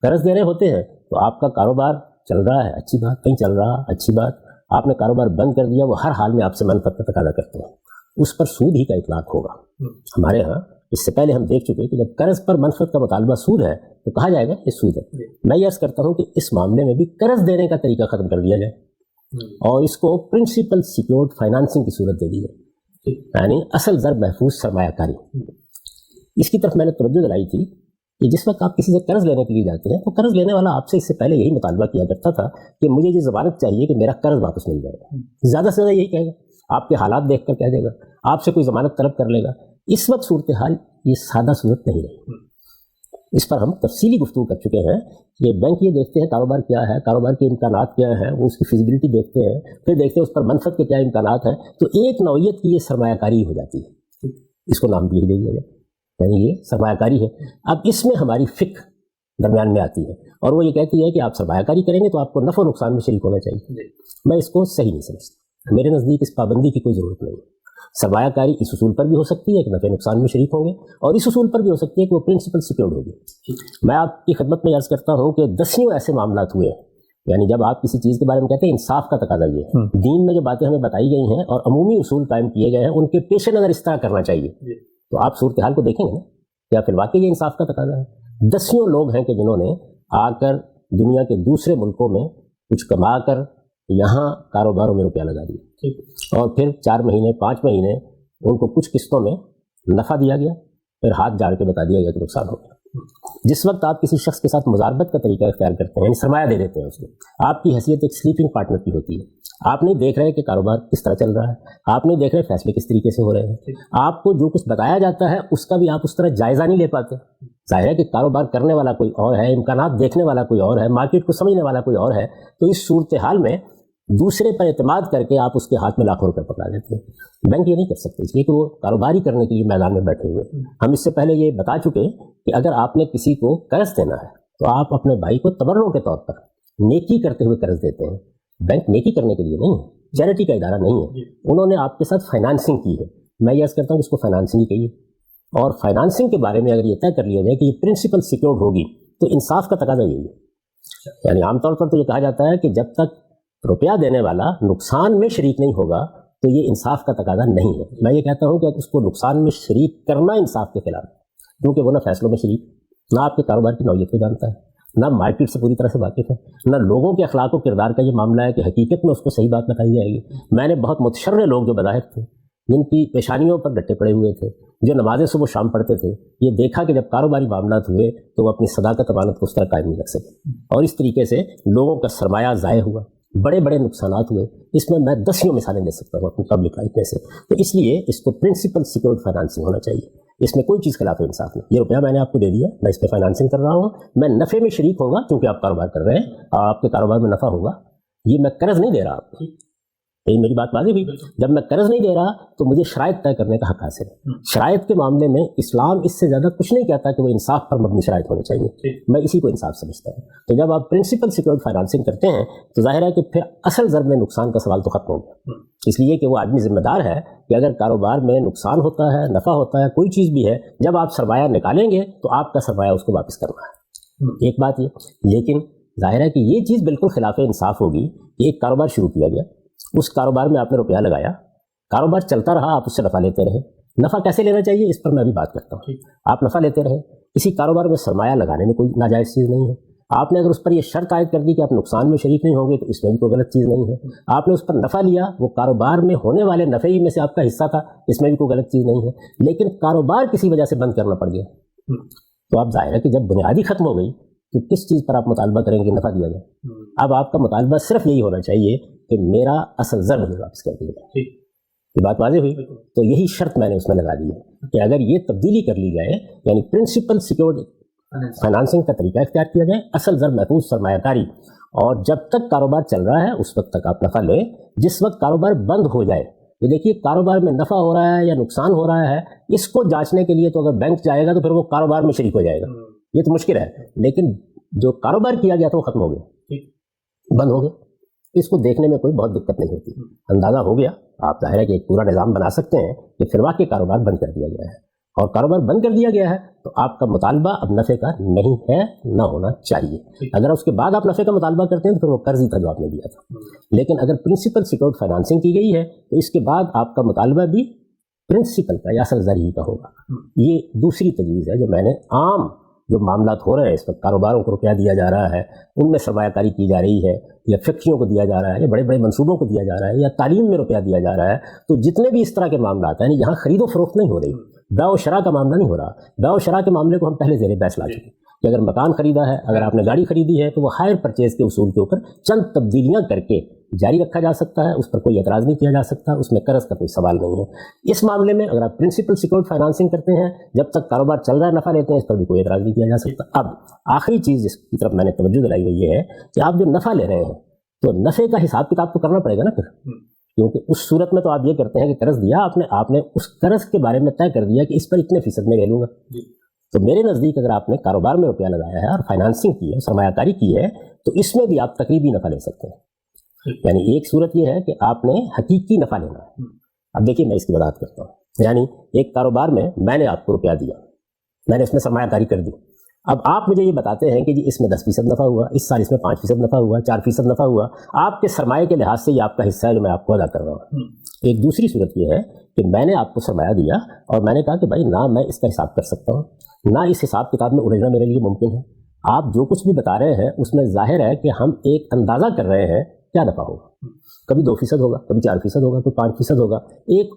قرض دے رہے ہوتے ہیں تو آپ کا کاروبار چل رہا ہے, اچھی بات, کہیں چل رہا, اچھی بات. آپ نے کاروبار بند کر دیا, وہ ہر حال میں آپ سے منفعت کا تقاضا کرتے ہیں, اس پر سود ہی کا اطلاق ہوگا. ہمارے ہاں اس سے پہلے ہم دیکھ چکے کہ جب قرض پر منفعت کا مطالبہ سود ہے تو کہا جائے گا یہ سود ہے. میں یہ عرض کرتا ہوں کہ اس معاملے میں بھی قرض دینے کا طریقہ ختم کر دیا جائے اور اس کو پرنسپل سیکیورڈ فائنانسنگ کی صورت دے دی جائے, یعنی اصل ضرب محفوظ سرمایہ کاری. اس کی طرف میں نے توجہ دلائی تھی کہ جس وقت آپ کسی سے قرض لینے کے لیے جاتے ہیں تو قرض لینے والا آپ سے اس سے پہلے یہی مطالبہ کیا کرتا تھا کہ مجھے یہ ضمانت چاہیے کہ میرا قرض واپس مل جائے گا. زیادہ سے زیادہ یہی کہے گا, آپ کے حالات دیکھ کر کہہ دے گا, آپ سے کوئی ضمانت طلب کر لے گا. اس وقت صورتحال یہ سادہ صورت نہیں رہی. اس پر ہم تفصیلی گفتگو کر چکے ہیں کہ بینک یہ دیکھتے ہیں کاروبار کیا ہے, کاروبار کے امکانات کیا ہیں, وہ اس کی فیزیبلٹی دیکھتے ہیں, پھر دیکھتے ہیں اس پر منفعت کے کیا امکانات ہیں. تو ایک نوعیت کی یہ سرمایہ کاری ہو جاتی ہے, اس کو نام بھی دے دیا جائے, یعنی یہ سرمایہ کاری ہے. اب اس میں ہماری فقہ درمیان میں آتی ہے اور وہ یہ کہتی ہے کہ آپ سرمایہ کاری کریں گے تو آپ کو نفع و نقصان میں شریک ہونا چاہیے. میں اس کو صحیح نہیں سمجھتا. میرے نزدیک اس پابندی کی کوئی ضرورت نہیں ہے. سرمایہ کاری اس اصول پر بھی ہو سکتی ہے کہ نفع نقصان میں شریک ہوں گے اور اس اصول پر بھی ہو سکتی ہے کہ وہ پرنسپل سیکیورڈ ہوگی. میں آپ کی خدمت میں عرض کرتا ہوں کہ 10 ایسے معاملات ہوئے ہیں, یعنی جب آپ کسی چیز کے بارے میں کہتے ہیں انصاف کا تقاضا یہ ہے, دین میں جو باتیں ہمیں بتائی گئی ہیں اور عمومی اصول قائم کیے گئے ہیں ان کے پیش نظر اس طرح کرنا چاہیے, تو آپ صورتحال کو دیکھیں گے نا کیا پھر واقعی یہ انصاف کا تقاضا ہے. 10 لوگ ہیں کہ جنہوں نے آ کر دنیا کے دوسرے ملکوں میں کچھ کما کر یہاں کاروباروں میں روپیہ لگا دیا اور پھر 4 مہینے 5 مہینے ان کو کچھ قسطوں میں نفع دیا گیا, پھر ہاتھ جاڑ کے بتا دیا گیا کہ نقصان ہو گیا. جس وقت آپ کسی شخص کے ساتھ مزاربت کا طریقہ اختیار کرتے ہیں، یعنی سرمایہ دے دیتے ہیں اس کو، آپ کی حیثیت ایک سلیپنگ پارٹنر کی ہوتی ہے. آپ نہیں دیکھ رہے کہ کاروبار کس طرح چل رہا ہے، آپ نہیں دیکھ رہے فیصلے کس طریقے سے ہو رہے ہیں، آپ کو جو کچھ بتایا جاتا ہے اس کا بھی آپ اس طرح جائزہ نہیں لے پاتے. ظاہر ہے کہ کاروبار کرنے والا کوئی اور ہے، امکانات دیکھنے والا کوئی اور ہے، مارکیٹ کو سمجھنے والا کوئی اور ہے. تو اس صورتحال میں دوسرے پر اعتماد کر کے آپ اس کے ہاتھ میں لاکھوں روپے پکڑا دیتے ہیں. بینک یہ نہیں کر سکتے، اس لیے کہ وہ کاروباری کرنے کے لیے میدان میں بیٹھے ہوئے. ہم اس سے پہلے یہ بتا چکے کہ اگر آپ نے کسی کو قرض دینا ہے تو آپ اپنے بھائی کو تبرع کے طور پر نیکی کرتے ہوئے قرض دیتے ہیں. بینک نیکی کرنے کے لیے نہیں ہے، چیریٹی کا ادارہ نہیں ہے. انہوں نے آپ کے ساتھ فائنانسنگ کی ہے، میں یہ عرض کرتا ہوں کہ اس کو فائنانسنگ ہی کہیے. اور فائنانسنگ کے بارے میں اگر یہ طے کر لیا جائے کہ یہ پرنسپل سیکیورڈ ہوگی تو انصاف کا تقاضا یہی ہے. یعنی عام طور پر تو یہ کہا جاتا ہے کہ جب تک روپیہ دینے والا نقصان میں شریک نہیں ہوگا تو یہ انصاف کا تقاضا نہیں ہے. میں یہ کہتا ہوں کہ اس کو نقصان میں شریک کرنا انصاف کے خلاف ہے، کیونکہ وہ نہ فیصلوں میں شریک، نہ آپ کے کاروبار کی نوعیت کو جانتا ہے، نہ مارکیٹ سے پوری طرح سے واقف ہے، نہ لوگوں کے اخلاق و کردار کا یہ معاملہ ہے کہ حقیقت میں اس کو صحیح بات بتائی جائے گی. میں نے بہت متشرع لوگ جو بظاہر تھے، جن کی پیشانیوں پر گٹے پڑے ہوئے تھے، جو نمازیں صبح شام پڑھتے تھے، یہ دیکھا کہ جب کاروباری معاملات ہوئے تو وہ اپنی صداقت امانت کو اس طرح قائم نہیں رکھ سکے، اور اس طریقے سے لوگوں کا سرمایہ ضائع ہوا، بڑے بڑے نقصانات ہوئے. اس میں دسیوں مثالیں دے سکتا ہوں اپنی پبلک لائف میں سے. تو اس لیے اس کو پرنسپل سیکیورڈ فائنانسنگ ہونا چاہیے. اس میں کوئی چیز خلاف انصاف نہیں. یہ روپیہ میں نے آپ کو دے دیا، میں اس پہ فائنانسنگ کر رہا ہوں، میں نفع میں شریک ہوں گا کیونکہ آپ کاروبار کر رہے ہیں، آپ کے کاروبار میں نفع ہوگا. یہ میں قرض نہیں دے رہا آپ کو. یہی میری بات واضح ہوئی. جب میں قرض نہیں دے رہا تو مجھے شرائط طے کرنے کا حق حاصل ہے. شرائط کے معاملے میں اسلام اس سے زیادہ کچھ نہیں کہتا کہ وہ انصاف پر مبنی شرائط ہونے چاہیے. میں اسی کو انصاف سمجھتا ہوں. تو جب آپ پرنسپل سیکیورڈ فائنانسنگ کرتے ہیں تو ظاہر ہے کہ پھر اصل ضرب میں نقصان کا سوال تو ختم ہو گیا، اس لیے کہ وہ آدمی ذمہ دار ہے کہ اگر کاروبار میں نقصان ہوتا ہے، نفع ہوتا ہے، کوئی چیز بھی ہے، جب آپ سرمایہ نکالیں گے تو آپ کا سرمایہ اس کو واپس کرنا ہے. ایک بات یہ، لیکن ظاہر ہے کہ یہ چیز بالکل خلاف انصاف ہوگی کہ ایک کاروبار شروع کیا گیا، اس کاروبار میں آپ نے روپیہ لگایا، کاروبار چلتا رہا، آپ اس سے نفع لیتے رہے. نفع کیسے لینا چاہیے اس پر میں بھی بات کرتا ہوں. آپ نفع لیتے رہے، کسی کاروبار میں سرمایہ لگانے میں کوئی ناجائز چیز نہیں ہے. آپ نے اگر اس پر یہ شرط عائد کر دی کہ آپ نقصان میں شریک نہیں ہوں گے تو اس میں بھی کوئی غلط چیز نہیں ہے. آپ نے اس پر نفع لیا، وہ کاروبار میں ہونے والے نفع ہی میں سے آپ کا حصہ تھا، اس میں بھی کوئی غلط چیز نہیں ہے. لیکن کاروبار کسی وجہ سے بند کرنا پڑ گیا تو آپ ظاہر ہے کہ جب بنیادی ختم ہو گئی تو کس چیز پر آپ مطالبہ کریں گے نفع دیا جائے. اب آپ کا مطالبہ صرف یہی ہونا چاہیے کہ میرا اصل ضرب مجھے واپس کر دیا جائے. یہ بات واضح ہوئی. تو یہی شرط میں نے اس میں لگا دی ہے کہ اگر یہ تبدیلی کر لی جائے، یعنی پرنسپل سیکیورڈ فائنانسنگ کا طریقہ اختیار کیا جائے، اصل ضرب محفوظ سرمایہ کاری، اور جب تک کاروبار چل رہا ہے اس وقت تک آپ نفع لیں. جس وقت کاروبار بند ہو جائے، یہ دیکھیے کاروبار میں نفع ہو رہا ہے یا نقصان ہو رہا ہے، اس کو جانچنے کے لیے تو اگر بینک جائے گا تو پھر وہ کاروبار میں شریک ہو جائے گا. یہ تو مشکل ہے. لیکن جو کاروبار کیا گیا تھا وہ ختم ہو گیا، بند ہو گیا، اس کو دیکھنے میں کوئی بہت دقت نہیں ہوتی. اندازہ ہو گیا، آپ ظاہر ہے کہ ایک پورا نظام بنا سکتے ہیں کہ پھر واقعی کاروبار بند کر دیا گیا ہے، اور کاروبار بند کر دیا گیا ہے تو آپ کا مطالبہ اب نفع کا نہیں ہے، نہ ہونا چاہیے. اگر اس کے بعد آپ نفع کا مطالبہ کرتے ہیں تو پھر وہ قرض ہی تھا جو آپ نے دیا تھا. لیکن اگر پرنسپل سیکیورڈ فائنانسنگ کی گئی ہے تو اس کے بعد آپ کا مطالبہ بھی پرنسپل کا یا اصل ذریعہ کا ہوگا. یہ دوسری تجویز ہے جو میں نے عام جو معاملات ہو رہے ہیں اس وقت، کاروباروں کو روپیہ دیا جا رہا ہے، ان میں سرمایہ کاری کی جا رہی ہے، یا فیکٹریوں کو دیا جا رہا ہے، یا بڑے بڑے منصوبوں کو دیا جا رہا ہے، یا تعلیم میں روپیہ دیا جا رہا ہے، تو جتنے بھی اس طرح کے معاملات ہیں، یہاں خرید و فروخت نہیں ہو رہی، بیع و شراء کا معاملہ نہیں ہو رہا. بیع و شراء کے معاملے کو ہم پہلے زیر بحث لا چکے کہ اگر مکان خریدا ہے، اگر آپ نے گاڑی خریدی ہے تو وہ ہائر پرچیز کے اصول کے اوپر چند تبدیلیاں کر کے جاری رکھا جا سکتا ہے، اس پر کوئی اعتراض نہیں کیا جا سکتا، اس میں قرض کا کوئی سوال نہیں ہے. اس معاملے میں اگر آپ پرنسپل سیکیورڈ فائنانسنگ کرتے ہیں، جب تک کاروبار چل رہا ہے نفع لیتے ہیں، اس پر بھی کوئی اعتراض نہیں کیا جا سکتا. اب آخری چیز جس کی طرف میں نے توجہ دلائی ہوئی یہ ہے کہ آپ جو نفع لے رہے ہیں تو نفع کا حساب کتاب تو کرنا پڑے گا نا پھر، کیونکہ اس صورت میں تو آپ یہ کرتے ہیں کہ قرض دیا آپ نے اس قرض کے بارے میں طے کر دیا کہ اس پر اتنے فیصد میں لے لوں گا. تو میرے نزدیک اگر آپ نے کاروبار میں روپیہ لگایا ہے اور فائنانسنگ کی ہے، سرمایہ کاری کی ہے، تو اس میں بھی آپ تقریبی نفع لے سکتے ہیں. یعنی ایک صورت یہ ہے کہ آپ نے حقیقی نفع لینا ہے. اب دیکھیے میں اس کی وضاحت کرتا ہوں. یعنی ایک کاروبار میں نے آپ کو روپیہ دیا، میں نے اس میں سرمایہ کاری کر دی. اب آپ مجھے یہ بتاتے ہیں کہ جی اس میں 10% نفع ہوا، اس سال اس میں 5% نفع ہوا، 4% نفع ہوا. آپ کے سرمایہ کے لحاظ سے یہ آپ کا حصہ ہے جو میں آپ کو ادا کر رہا ہوں. ایک دوسری صورت یہ ہے کہ میں نے آپ کو سرمایہ دیا اور میں نے کہا کہ بھائی نہ میں اس کا حساب کر سکتا ہوں، نہ اس حساب کتاب میں الجھنا میرے لیے ممکن ہے. آپ جو کچھ بھی بتا رہے ہیں اس میں ظاہر ہے کہ ہم ایک اندازہ کر رہے ہیں کیا نفع ہوگا. کبھی 2% ہوگا, کبھی 4% ہوگا, کوئی 5% ہوگا. ایک